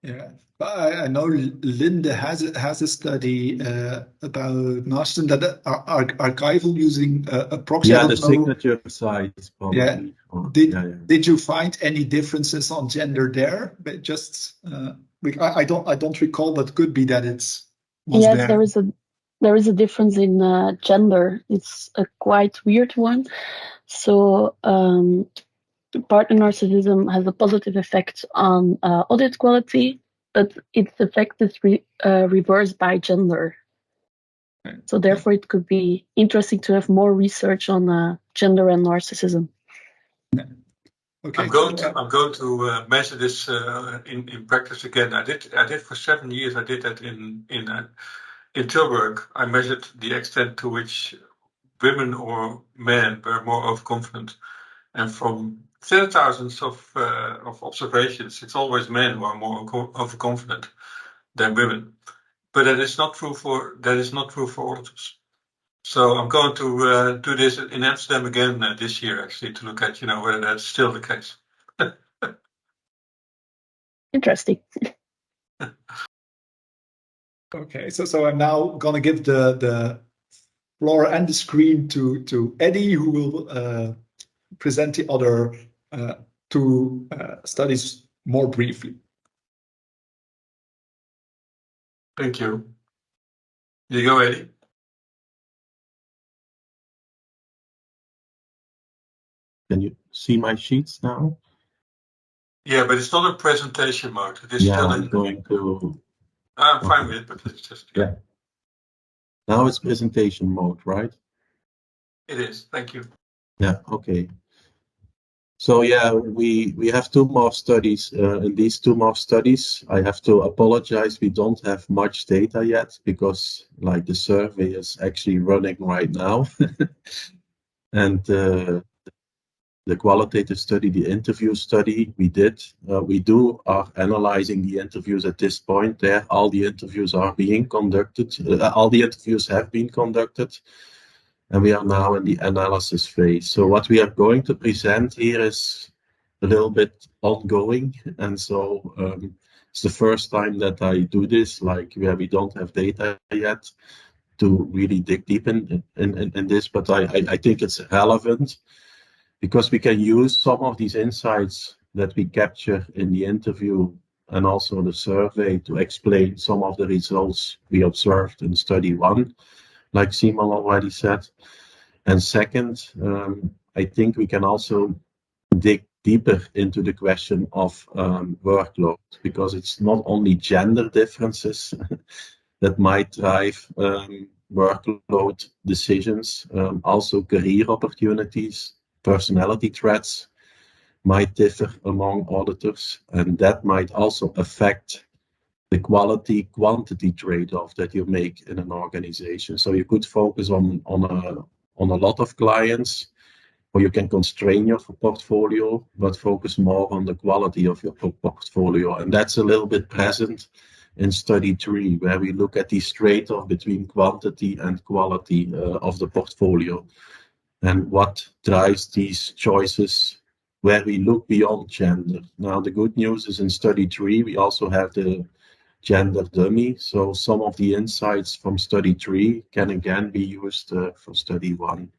Yeah, I know Linda has a study about narcissism that are archival using a proxy. Yeah, the signature size probably. Yeah. Or, Did you find any differences on gender there? But just I don't recall, but could be that it's Yes, there. there is a difference in gender. It's a quite weird one. So partner narcissism has a positive effect on audit quality, but its effect is reversed by gender. So therefore, it could be interesting to have more research on gender and narcissism. Okay. I'm going to measure this in practice again. I did for 7 years. I did that in Tilburg. I measured the extent to which women or men were more overconfident, and from thousands of observations, it's always men who are more overconfident than women. But that is not true for auditors. So I'm going to do this in Amsterdam again this year, actually, to look at whether that's still the case. Interesting. Okay, so I'm now gonna give the floor and the screen to Eddy, who will present the other two studies more briefly. Thank you. Here you go, Eddy. Can you see my sheets now? Yeah, but it's not a presentation mode. It is still I'm going to. I'm fine with it, but it's just yeah. Now it's presentation mode, right? It is. Thank you. Yeah. Okay. So yeah, we have two more studies. In these two more studies, I have to apologize. We don't have much data yet because like the survey is actually running right now, and the qualitative study, the interview study we did, we are analyzing the interviews at this point. There, all the interviews are being conducted. All the interviews have been conducted. And we are now in the analysis phase. So what we are going to present here is a little bit ongoing. And so it's the first time that I do this, like where we don't have data yet to really dig deep in this. But I think it's relevant because we can use some of these insights that we capture in the interview and also the survey to explain some of the results we observed in study 1. Like Simon already said. And second, I think we can also dig deeper into the question of workload, because it's not only gender differences that might drive workload decisions, also career opportunities, personality traits might differ among auditors, and that might also affect the quality-quantity trade-off that you make in an organization. So you could focus on a lot of clients, or you can constrain your portfolio, but focus more on the quality of your portfolio. And that's a little bit present in study 3, where we look at this trade-off between quantity and quality of the portfolio, and what drives these choices where we look beyond gender. Now, the good news is in study 3, we also have the gender dummy. So some of the insights from study 3 can again be used for study 1.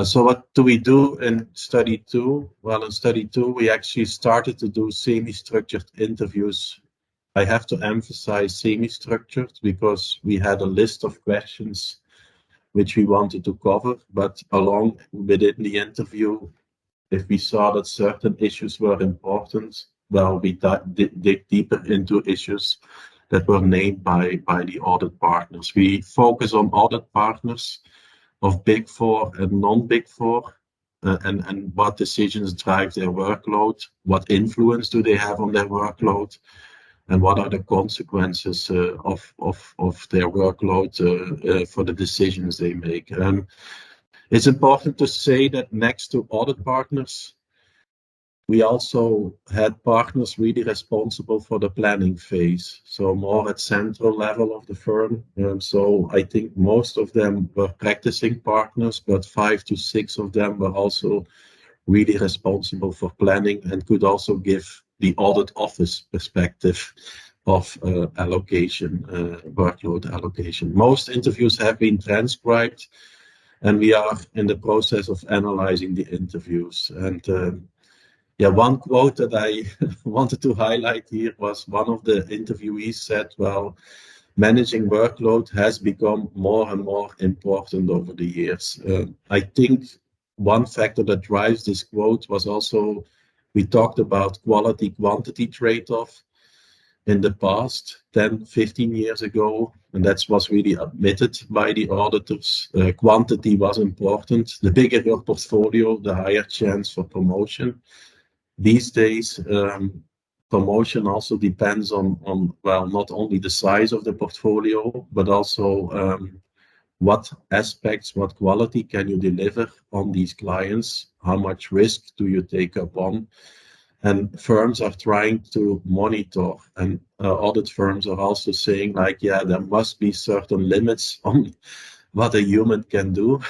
So what do we do in study 2? Well, in study 2, we actually started to do semi-structured interviews. I have to emphasize semi-structured because we had a list of questions which we wanted to cover, but along within the interview, if we saw that certain issues were important, well, we dig deeper into issues that were named by the audit partners. We focus on audit partners of Big Four and non-Big Four, and what decisions drive their workload, what influence do they have on their workload, and what are the consequences of their workload for the decisions they make. It's important to say that next to audit partners, we also had partners really responsible for the planning phase, so more at central level of the firm. So I think most of them were practicing partners, but 5 to 6 of them were also really responsible for planning and could also give the audit office perspective of allocation, workload allocation. Most interviews have been transcribed, and we are in the process of analyzing the interviews. And one quote that I wanted to highlight here was one of the interviewees said, well, managing workload has become more and more important over the years. I think one factor that drives this quote was also, we talked about quality quantity trade-off in the past, 10, 15 years ago, and that was really admitted by the auditors. Quantity was important. The bigger your portfolio, the higher chance for promotion. These days, promotion also depends on well, not only the size of the portfolio, but also what aspects, what quality can you deliver on these clients? How much risk do you take up on? And firms are trying to monitor, and audit firms are also saying, like, yeah, there must be certain limits on what a human can do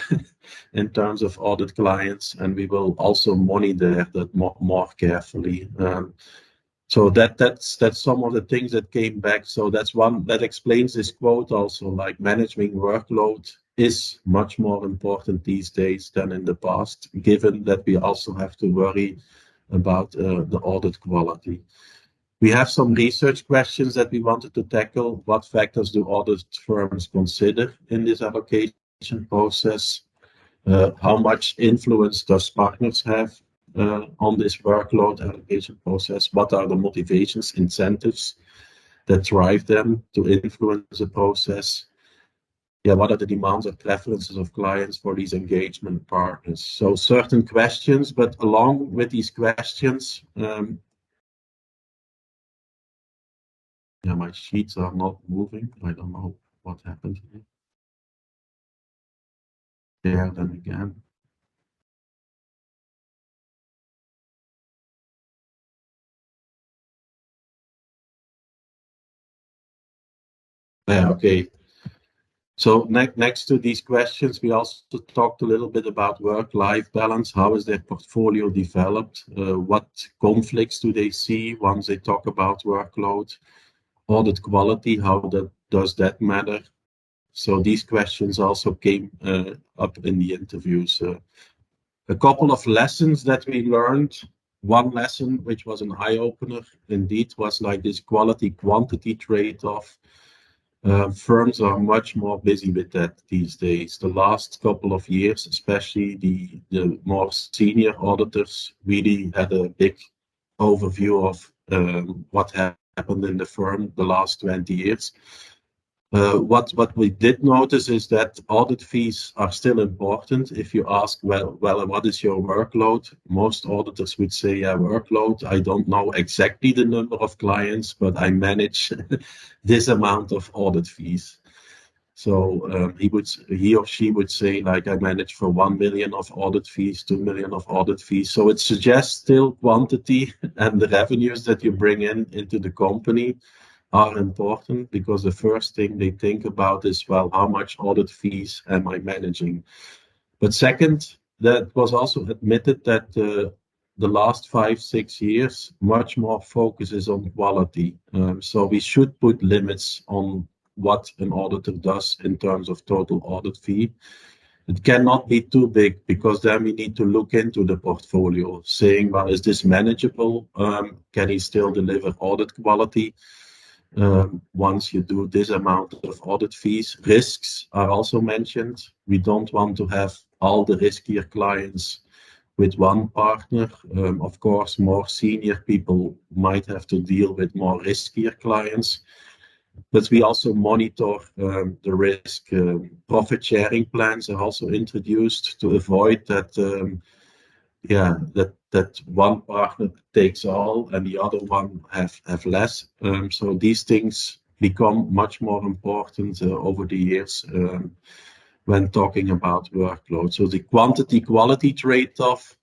in terms of audit clients, and we will also monitor that more carefully. So that's some of the things that came back. So that's one that explains this quote also, like managing workload is much more important these days than in the past, given that we also have to worry about the audit quality. We have some research questions that we wanted to tackle. What factors do audit firms consider in this allocation process? How much influence does partners have on this workload allocation process? What are the motivations, incentives that drive them to influence the process? What are the demands or preferences of clients for these engagement partners? So certain questions, but along with these questions, my sheets are not moving. I don't know what happened here. There, then again. Okay. So next to these questions, we also talked a little bit about work-life balance. How is their portfolio developed? What conflicts do they see once they talk about workload? Audit quality, how does that matter? So these questions also came up in the interviews. A couple of lessons that we learned. One lesson, which was an eye-opener, indeed, was like this quality-quantity trade-off. Firms are much more busy with that these days. The last couple of years, especially the more senior auditors, really had a big overview of what happened in the firm the last 20 years. What we did notice is that audit fees are still important. If you ask, well, what is your workload? Most auditors would say, workload. I don't know exactly the number of clients, but I manage this amount of audit fees. So he or she would say, like, I manage for 1 million of audit fees, 2 million of audit fees. So it suggests still quantity and the revenues that you bring into the company are important, because the first thing they think about is, well, how much audit fees am I managing? But second, that was also admitted that the last 5-6 years, much more focus is on quality. So we should put limits on what an auditor does in terms of total audit fee. It cannot be too big, because then we need to look into the portfolio, saying, well, is this manageable? Can he still deliver audit quality? once you do this amount of audit fees. Risks are also mentioned. We don't want to have all the riskier clients with one partner. Of course, more senior people might have to deal with more riskier clients. But we also monitor the risk. Profit sharing plans are also introduced to avoid that that one partner takes all and the other one have less. So these things become much more important over the years when talking about workload. So the quantity-quality trade-off,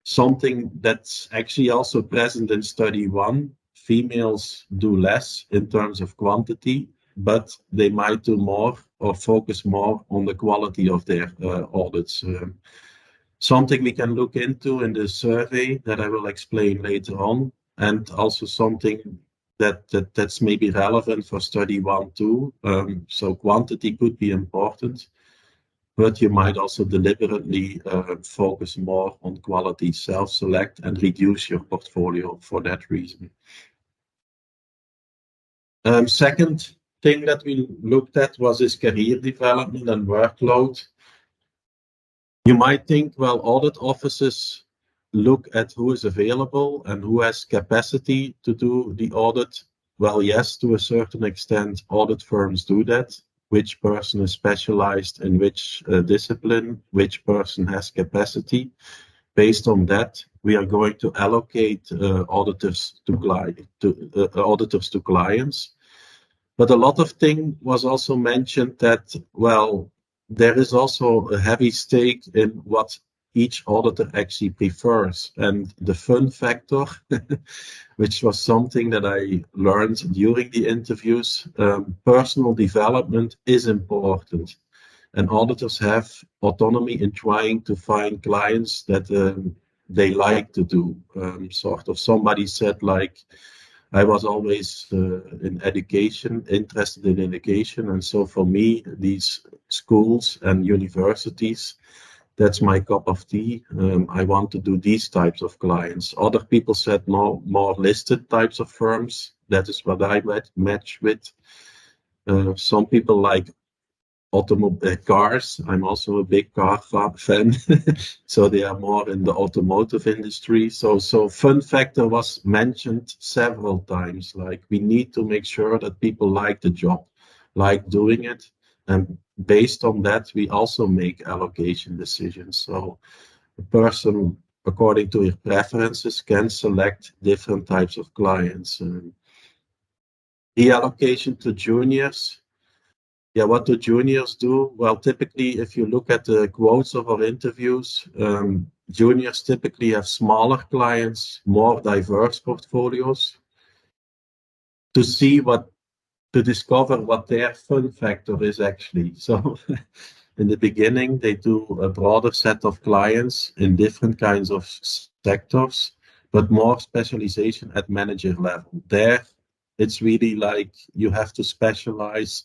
something that's actually also present in study 1. Females do less in terms of quantity, but they might do more or focus more on the quality of their audits. Something we can look into in the survey that I will explain later on, and also something that's maybe relevant for study 1 too. So quantity could be important, but you might also deliberately focus more on quality, self-select, and reduce your portfolio for that reason. Second thing that we looked at was this career development and workload. You might think, well, audit offices look at who is available and who has capacity to do the audit. Well, yes, to a certain extent, audit firms do that. Which person is specialized in which discipline, which person has capacity. Based on that, we are going to allocate auditors to clients. But a lot of thing was also mentioned that, well, there is also a heavy stake in what each auditor actually prefers. And the fun factor, which was something that I learned during the interviews, personal development is important. And auditors have autonomy in trying to find clients that they like to do. Sort of somebody said, like, I was always in education, interested in education. And so for me, these schools and universities, that's my cup of tea. I want to do these types of clients. Other people said no, more listed types of firms. That is what I match with. Some people like cars. I'm also a big car fan. So they are more in the automotive industry. So fun factor was mentioned several times. Like, we need to make sure that people like the job, like doing it. And based on that, we also make allocation decisions. So a person, according to your preferences, can select different types of clients. The allocation to juniors. Yeah, what do juniors do? Well, typically, if you look at the quotes of our interviews, juniors typically have smaller clients, more diverse portfolios. To discover what their fun factor is actually. So in the beginning, they do a broader set of clients in different kinds of sectors, but more specialization at manager level. There, it's really like you have to specialize,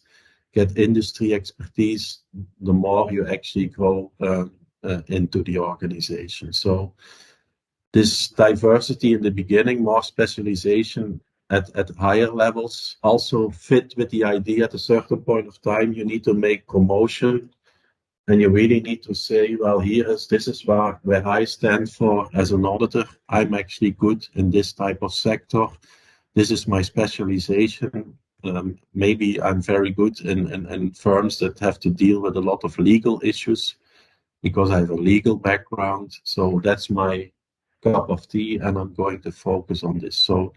get industry expertise, the more you actually grow into the organization. So this diversity in the beginning, more specialization at higher levels, also fit with the idea at a certain point of time, you need to make promotion. And you really need to say, well, this is where I stand for as an auditor. I'm actually good in this type of sector. This is my specialization. Maybe I'm very good in firms that have to deal with a lot of legal issues because I have a legal background. So that's my cup of tea, and I'm going to focus on this. So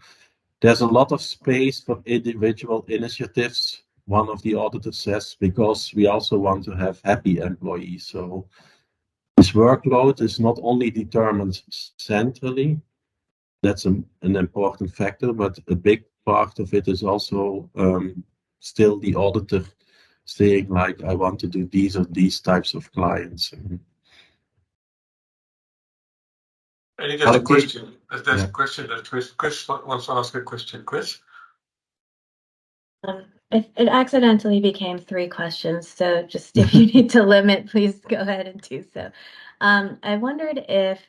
there's a lot of space for individual initiatives. One of the auditors says, because we also want to have happy employees. So this workload is not only determined centrally, that's an important factor, but a big part of it is also still the auditor saying, like, I want to do these or these types of clients. I think that's a question. That's a question that Chris wants to ask a question. Chris? It accidentally became 3 questions, so just if you need to limit, please go ahead and do so. I wondered if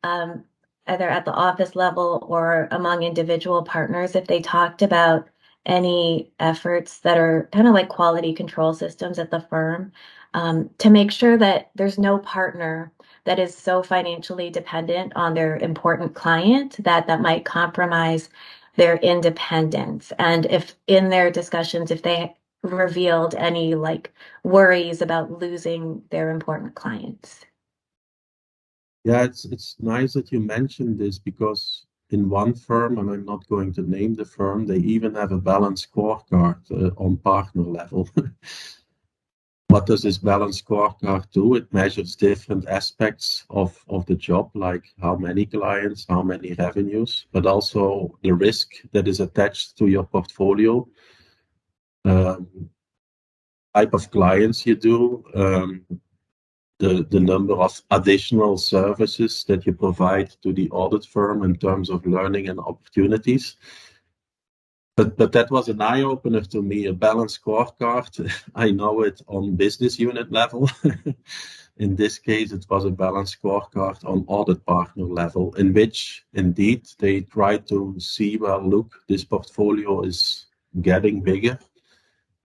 either at the office level or among individual partners, if they talked about any efforts that are kind of like quality control systems at the firm, to make sure that there's no partner that is so financially dependent on their important client that might compromise their independence. And if in their discussions, if they revealed any like worries about losing their important clients. Yeah, it's nice that you mentioned this, because in one firm, and I'm not going to name the firm, they even have a balanced scorecard on partner level. What does this balanced scorecard do? It measures different aspects of the job, like how many clients, how many revenues, but also the risk that is attached to your portfolio, type of clients you do, the number of additional services that you provide to the audit firm in terms of learning and opportunities. But that was an eye-opener to me, a balanced scorecard. I know it on business unit level. In this case, it was a balanced scorecard on audit partner level, in which indeed they try to see, well, look, this portfolio is getting bigger.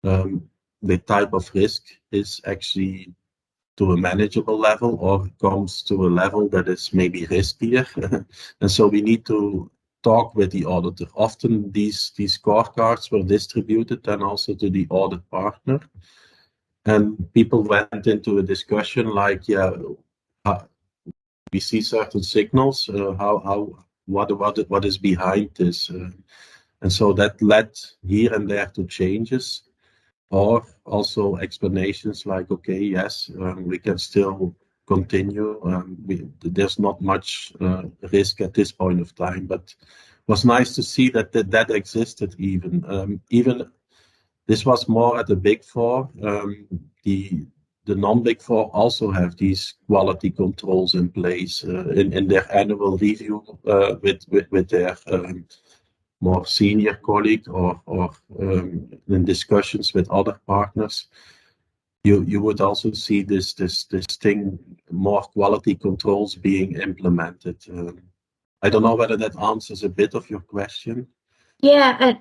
The type of risk is actually to a manageable level, or comes to a level that is maybe riskier. And so we need to talk with the auditor. Often these scorecards were distributed then also to the audit partner. And people went into a discussion like, yeah, we see certain signals, what is behind this? And so that led here and there to changes, or also explanations like, okay, yes, we can still continue. There's not much risk at this point of time, but it was nice to see that existed even. Even this was more at the Big Four. The non-Big Four also have these quality controls in place in their annual review with their more senior colleague, or in discussions with other partners. You would also see this thing, more quality controls being implemented. I don't know whether that answers a bit of your question. Yeah,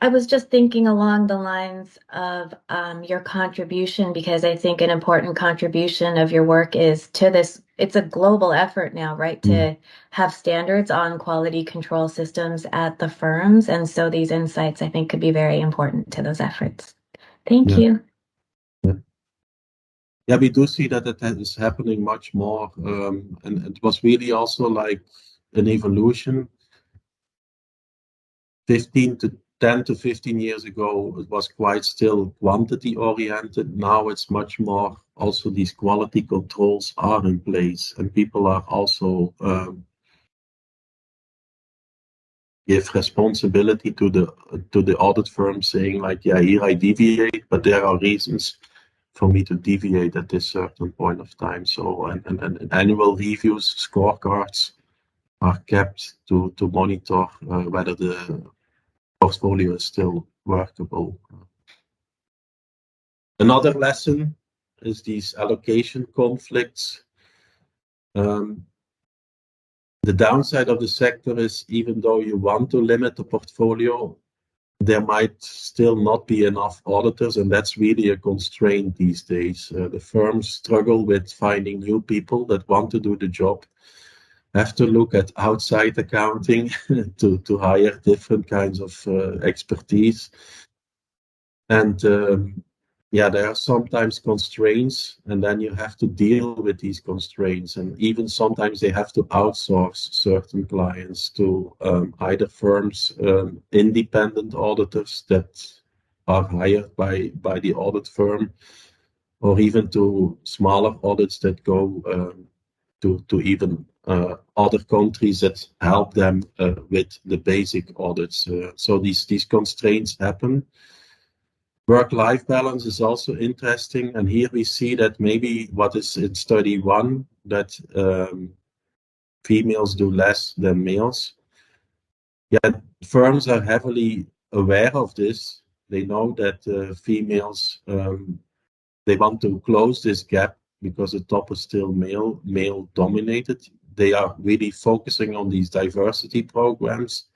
I was just thinking along the lines of your contribution, because I think an important contribution of your work is to this. It's a global effort now, right? To have standards on quality control systems at the firms. And so these insights, I think, could be very important to those efforts. Thank you. Yeah, we do see that it is happening much more. And it was really also like an evolution. 10 to 15 years ago, it was quite still quantity oriented. Now it's much more also these quality controls are in place, and people are also give responsibility to the audit firm, saying like, yeah, here I deviate, but there are reasons for me to deviate at this certain point of time. So and annual reviews, scorecards are kept to monitor whether the portfolio is still workable. Another lesson is these allocation conflicts. The downside of the sector is, even though you want to limit the portfolio, there might still not be enough auditors, and that's really a constraint these days. The firms struggle with finding new people that want to do the job, have to look at outside accounting to hire different kinds of expertise. And there are sometimes constraints, and then you have to deal with these constraints. And even sometimes they have to outsource certain clients to either firms, independent auditors that are hired by the audit firm, or even to smaller audits that go to even other countries that help them with the basic audits. So these constraints happen. Work-life balance is also interesting, and here we see that maybe what is in study 1, that females do less than males. Yeah, firms are heavily aware of this. They know that females, they want to close this gap because the top is still male dominated. They are really focusing on these diversity programs.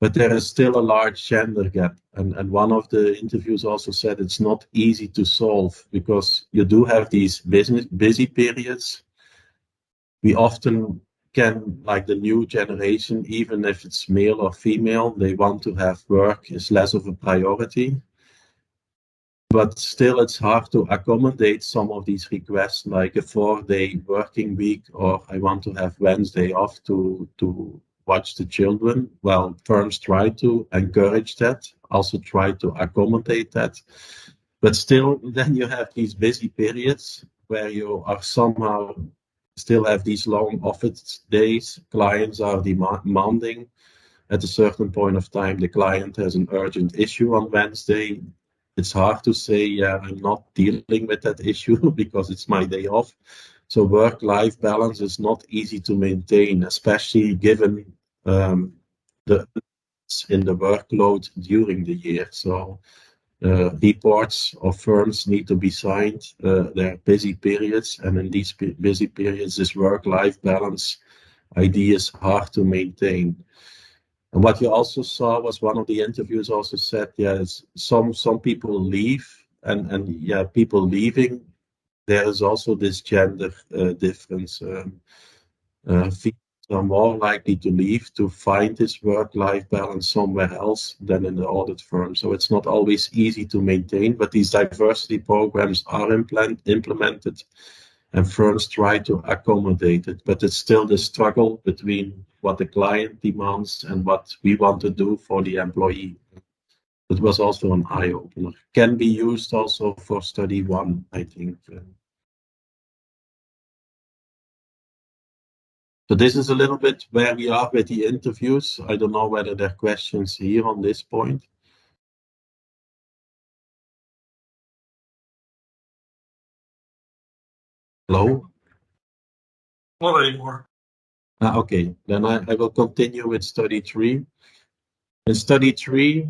But there is still a large gender gap. And one of the interviews also said it's not easy to solve because you do have these busy periods. We often can, like the new generation, even if it's male or female, they want to have work is less of a priority. But still, it's hard to accommodate some of these requests, like a 4-day working week, or I want to have Wednesday off to watch the children. Well, firms try to encourage that, also try to accommodate that. But still, then you have these busy periods where you are somehow still have these long office days. Clients are demanding. At a certain point of time, the client has an urgent issue on Wednesday. It's hard to say, yeah, I'm not dealing with that issue because it's my day off. So work-life balance is not easy to maintain, especially given the in the workload during the year. So reports of firms need to be signed. There are busy periods, and in these busy periods, this work-life balance idea is hard to maintain. And what you also saw was one of the interviews also said, yeah, some people leave, and yeah, people leaving. There is also this gender difference. Females are more likely to leave to find this work-life balance somewhere else than in the audit firm. So it's not always easy to maintain, but these diversity programs are implemented and firms try to accommodate it. But it's still the struggle between what the client demands and what we want to do for the employee. It was also an eye-opener. Can be used also for study 1, I think. So this is a little bit where we are with the interviews. I don't know whether there are questions here on this point. Hello? Not anymore. Okay, then I will continue with study 3. In study 3,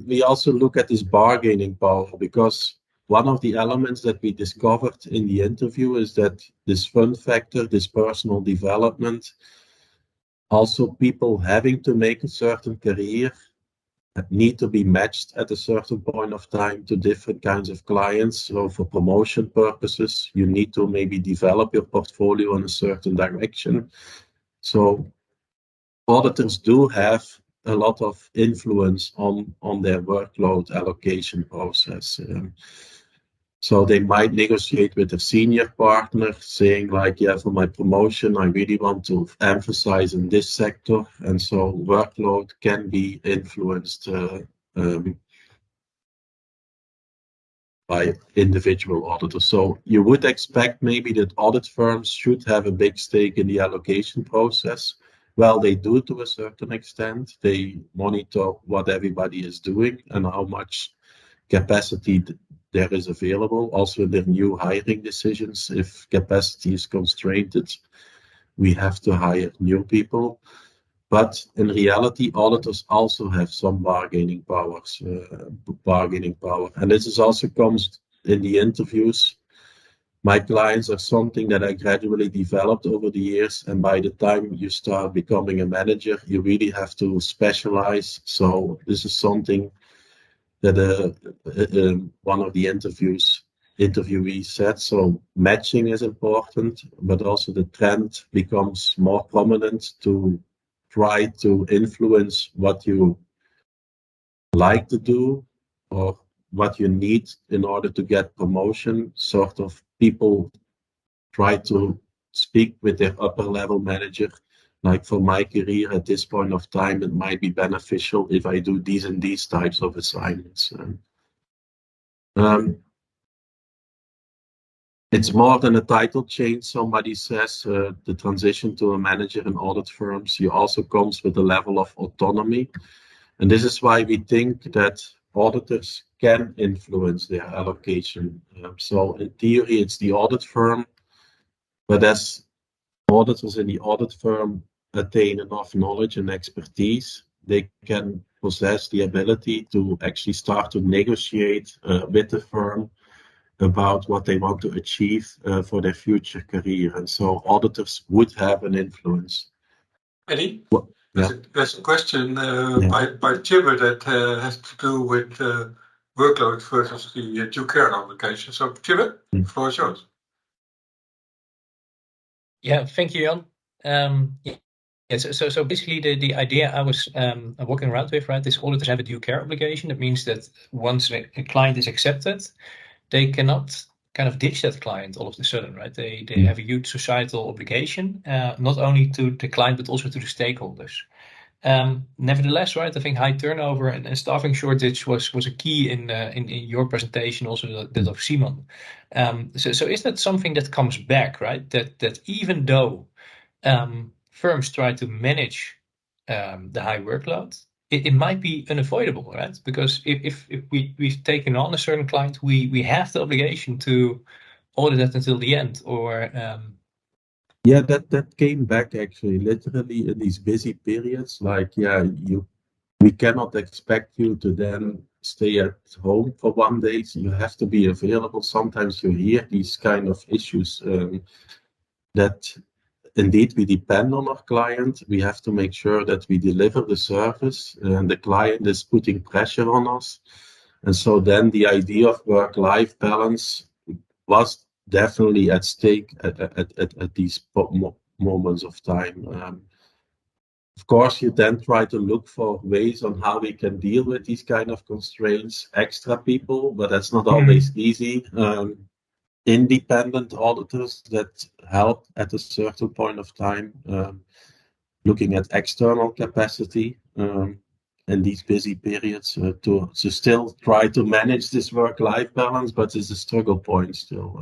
we also look at this bargaining power, because one of the elements that we discovered in the interview is that this fun factor, this personal development, also people having to make a certain career need to be matched at a certain point of time to different kinds of clients. So for promotion purposes, you need to maybe develop your portfolio in a certain direction. So auditors do have a lot of influence on their workload allocation process. So they might negotiate with a senior partner saying like, yeah, for my promotion, I really want to emphasize in this sector. And so workload can be influenced by individual auditors. So you would expect maybe that audit firms should have a big stake in the allocation process. Well, they do to a certain extent. They monitor what everybody is doing and how much capacity there is available. Also in their new hiring decisions, if capacity is constrained, we have to hire new people. But in reality, auditors also have some bargaining power. And this is also comes in the interviews. My clients are something that I gradually developed over the years. And by the time you start becoming a manager, you really have to specialize. So this is something that one of the interviewees said. So matching is important, but also the trend becomes more prominent to try to influence what you like to do or what you need in order to get promotion. Sort of people try to speak with their upper level manager. Like for my career at this point of time, it might be beneficial if I do these and these types of assignments. It's more than a title change. Somebody says the transition to a manager in audit firms, you also comes with a level of autonomy. And this is why we think that auditors can influence their allocation. So in theory, it's the audit firm, but as auditors in the audit firm attain enough knowledge and expertise, they can possess the ability to actually start to negotiate with the firm about what they want to achieve for their future career. And so auditors would have an influence. Eddy? There's a question by Tibber that has to do with workload versus the due care obligation. So Tibber, the floor is yours. Yeah, thank you, Jan. So basically the idea I was walking around with, right, is auditors have a due care obligation. That means that once a client is accepted, they cannot kind of ditch that client all of a sudden, right? They have a huge societal obligation, not only to the client, but also to the stakeholders. Nevertheless, right, I think high turnover and staffing shortage was a key in your presentation, also that of Simon. So is that something that comes back, right? That even though firms try to manage the high workload, it might be unavoidable, right? Because if we've taken on a certain client, we have the obligation to audit that until the end, or Yeah, that came back actually, literally in these busy periods. Like, we cannot expect you to then stay at home for 1 day. So you have to be available. Sometimes you hear these kind of issues that indeed we depend on our client. We have to make sure that we deliver the service, and the client is putting pressure on us. And so then the idea of work-life balance was definitely at stake at these moments of time. Of course, you then try to look for ways on how we can deal with these kind of constraints, extra people, but that's not always easy. Independent auditors that help at a certain point of time, looking at external capacity in these busy periods to still try to manage this work-life balance, but it's a struggle point still.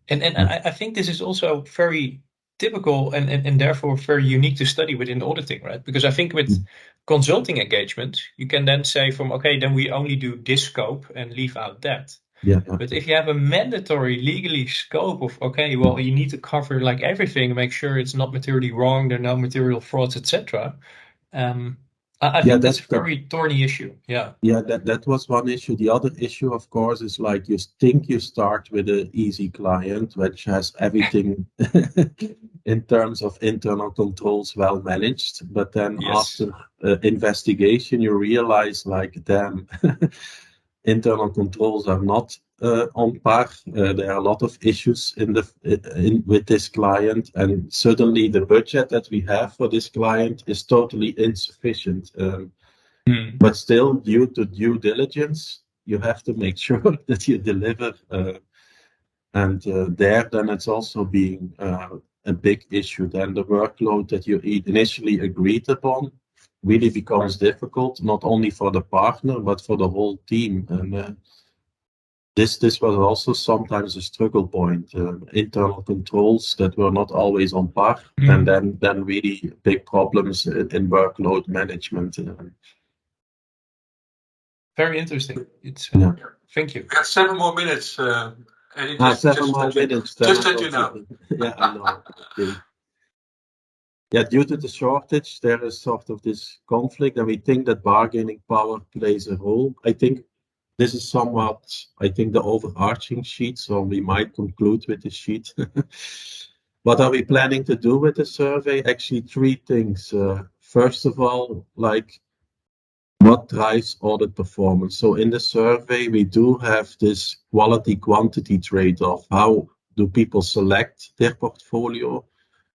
And I think this is also very typical and therefore very unique to study within auditing, right? Because I think with consulting engagement, you can then say okay, then we only do this scope and leave out that. But if you have a mandatory legally scope of, okay, well, you need to cover like everything, make sure it's not materially wrong, there are no material frauds, etc. I think that's a very thorny issue. Yeah, that was one issue. The other issue, of course, is like you think you start with an easy client, which has everything in terms of internal controls well managed. But then after investigation, you realize like, damn, internal controls are not on par. There are a lot of issues with this client, and suddenly the budget that we have for this client is totally insufficient. But still, due to due diligence, you have to make sure that you deliver. And there, then it's also being a big issue. Then the workload that you initially agreed upon really becomes difficult, not only for the partner, but for the whole team. And this was also sometimes a struggle point. Internal controls that were not always on par, and then really big problems in workload management. Very interesting. It's thank you. We have 7 more minutes. Eddy, seven more minutes. Just that you know. Yeah, I know. Okay. Yeah, due to the shortage, there is sort of this conflict, and we think that bargaining power plays a role. I think this is somewhat, the overarching sheet, so we might conclude with the sheet. What are we planning to do with the survey? Actually, 3 things. First of all, like, what drives audit performance? So in the survey, we do have this quality-quantity trade-off. How do people select their portfolio?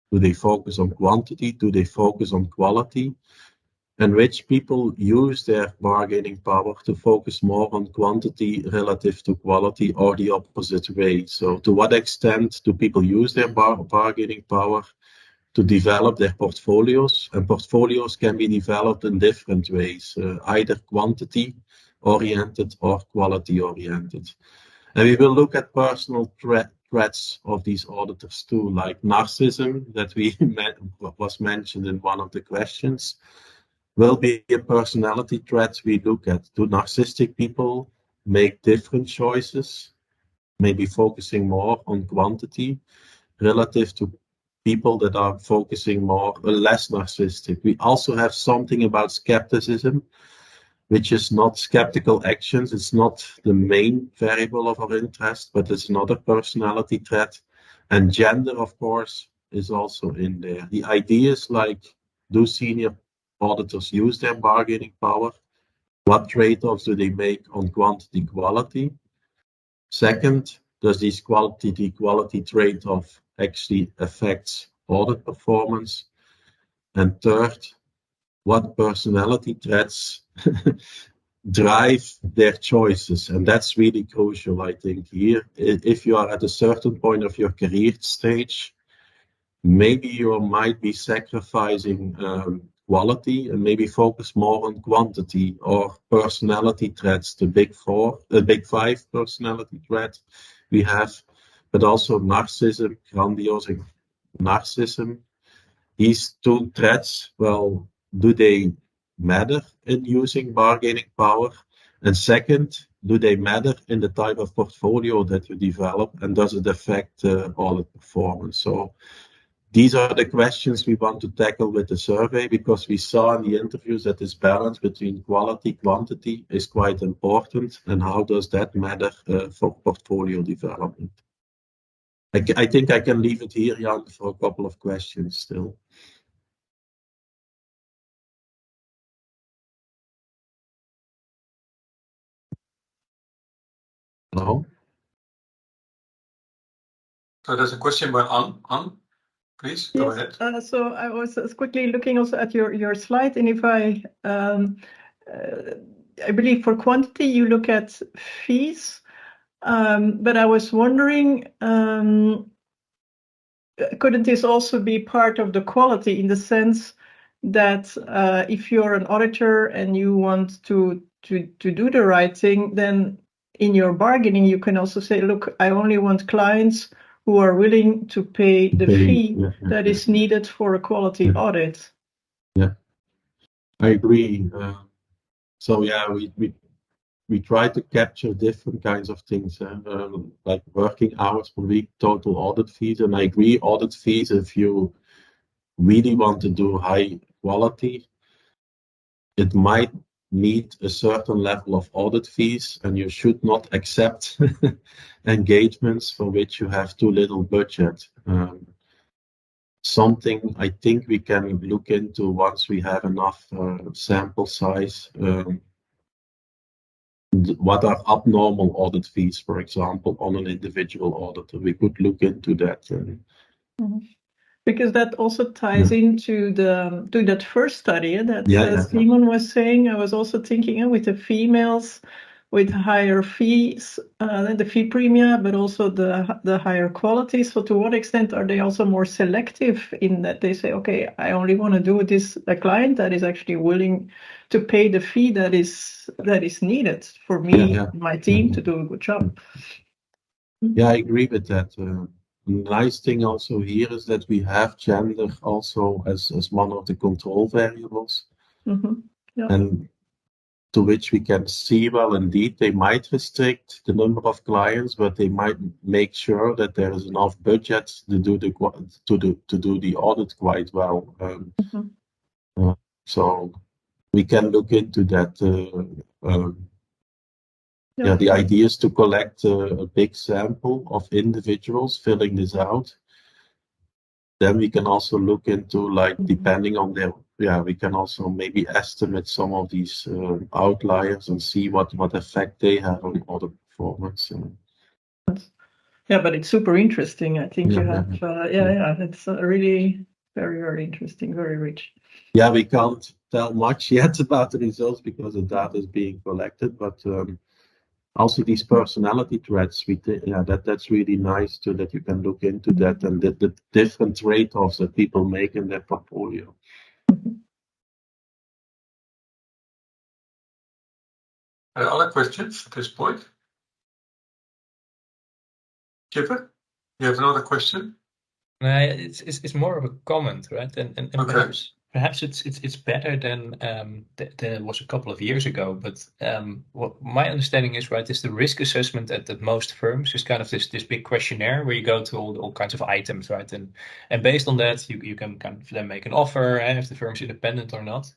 Do they focus on quantity? Do they focus on quality? And which people use their bargaining power to focus more on quantity relative to quality, or the opposite way? So to what extent do people use their bargaining power to develop their portfolios? And portfolios can be developed in different ways, either quantity oriented or quality oriented. And we will look at personal threats of these auditors too, like narcissism that was mentioned in one of the questions. Will be a personality threat we look at. Do narcissistic people make different choices, maybe focusing more on quantity relative to people that are focusing more or less narcissistic? We also have something about skepticism, which is not skeptical actions. It's not the main variable of our interest, but it's another personality trait. And gender, of course, is also in there. The idea is like, do senior auditors use their bargaining power? What trade-offs do they make on quantity quality? Second, does this quality trade-off actually affect audit performance? And third, what personality traits drive their choices? And that's really crucial, I think, here. If you are at a certain point of your career stage, maybe you might be sacrificing quality and maybe focus more on quantity or personality traits, the big five personality traits we have, but also narcissism, grandiose narcissism. These two traits, well, do they matter in using bargaining power? And second, do they matter in the type of portfolio that you develop, and does it affect audit performance? So these are the questions we want to tackle with the survey, because we saw in the interviews that this balance between quality, quantity is quite important. And how does that matter for portfolio development? I think I can leave it here, Jan, for a couple of questions still. Hello? So there's a question by Anne. Please go ahead. So I was quickly looking also at your slide, and if I believe for quantity you look at fees, but I was wondering, couldn't this also be part of the quality, in the sense that if you're an auditor and you want to do the right thing, then in your bargaining you can also say, look, I only want clients who are willing to pay the fee that is needed for a quality audit. Yeah, I agree. So yeah, we try to capture different kinds of things, like working hours per week, total audit fees. And I agree, audit fees, if you really want to do high quality, it might need a certain level of audit fees, and you should not accept engagements for which you have too little budget. Something I think we can look into once we have enough sample size. What are abnormal audit fees, for example, on an individual auditor? We could look into that. Because that also ties into that first study that Simon was saying. I was also thinking with the females with higher fees, the fee premia, but also the higher quality. So to what extent are they also more selective in that they say, okay, I only want to do a client that is actually willing to pay the fee that is needed for me and my team to do a good job. Yeah, I agree with that. The nice thing also here is that we have gender also as one of the control variables. And to which we can see, well, indeed, they might restrict the number of clients, but they might make sure that there is enough budget to do the audit quite well. So we can look into that. The idea is to collect a big sample of individuals filling this out. Then we can also look into, like, depending on their, we can also maybe estimate some of these outliers and see what effect they have on audit performance. Yeah, but it's super interesting. I think you have, it's really very, very interesting, very rich. Yeah, we can't tell much yet about the results because the data is being collected, but also these personality traits, that's really nice too, that you can look into that and the different trade-offs that people make in their portfolio. Other questions at this point? Kipper, you have another question? It's more of a comment, right? And Okay. perhaps it's better than it was a couple of years ago. But what my understanding is, right, is the risk assessment at most firms is kind of this big questionnaire where you go to all kinds of items, right? And based on that, you can kind of then make an offer if the firm's independent or not.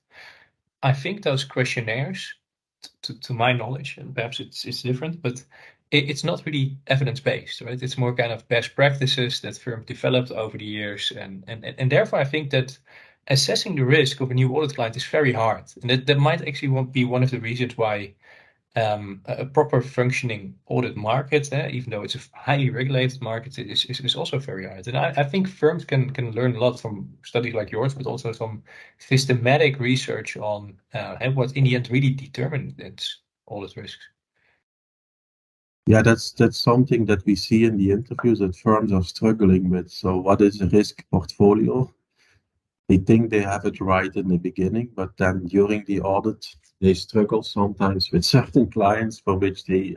I think those questionnaires, to my knowledge, and perhaps it's different, but it's not really evidence-based, right? It's more kind of best practices that firm developed over the years, and therefore I think that assessing the risk of a new audit client is very hard. And that might actually be one of the reasons why a proper functioning audit market, even though it's a highly regulated market, is also very hard. And I think firms can learn a lot from studies like yours, but also some systematic research on what in the end really determines its audit risks. Yeah, that's something that we see in the interviews that firms are struggling with. So what is a risk portfolio? They think they have it right in the beginning, but then during the audit, they struggle sometimes with certain clients for which they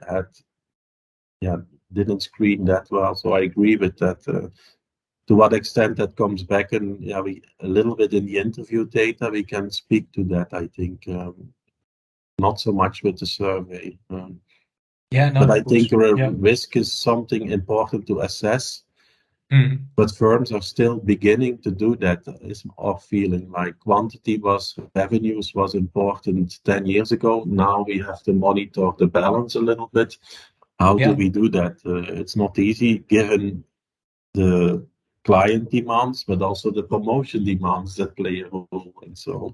didn't screen that well. So I agree with that. To what extent that comes back, and we a little bit in the interview data, we can speak to that. I think not so much with the survey. But I think risk is something important to assess. But firms are still beginning to do that. Is our feeling like revenues was important 10 years ago. Now we have to monitor the balance a little bit. How do we do that? It's not easy given the client demands, but also the promotion demands that play a role. And so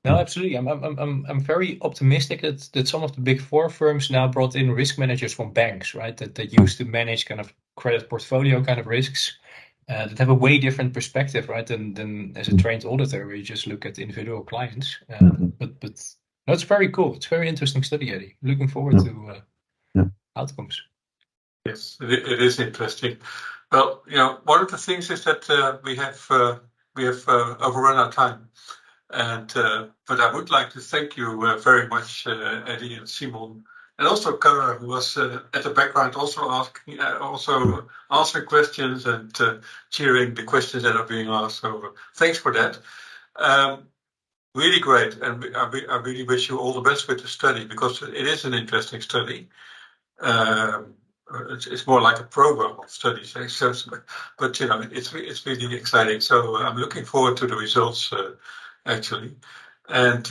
no, absolutely. I'm very optimistic that some of the big four firms now brought in risk managers from banks, right? That used to manage kind of credit portfolio kind of risks, that have a way different perspective, right? Than as a trained auditor, where you just look at individual clients. But no, it's very cool. It's a very interesting study, Eddy. Looking forward to outcomes. Yes, it is interesting. Well, one of the things is that we have overrun our time. And but I would like to thank you very much, Eddy and Simon, and also Cara, who was at the background, also answering questions and cheering the questions that are being asked. So thanks for that. Really great, and I really wish you all the best with the study, because it is an interesting study. It's more like a program of studies, but it's really exciting. So I'm looking forward to the results, actually. And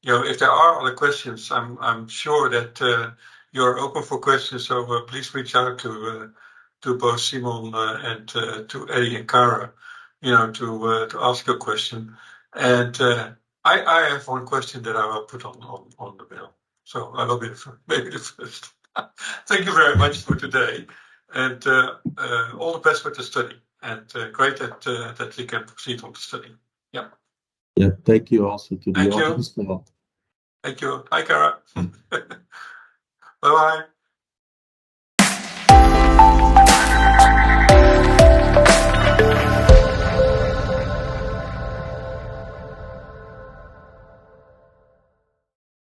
if there are other questions, I'm sure that you're open for questions. So please reach out to both Simon and to Eddy and Cara, to ask your question. And I have one question that I will put on the mail. So I will be maybe the first. Thank you very much for today, and all the best with the study. And great that we can proceed on the study. Yeah. Yeah. Thank you also to the audience. Thank you. Hi, Cara. Bye bye.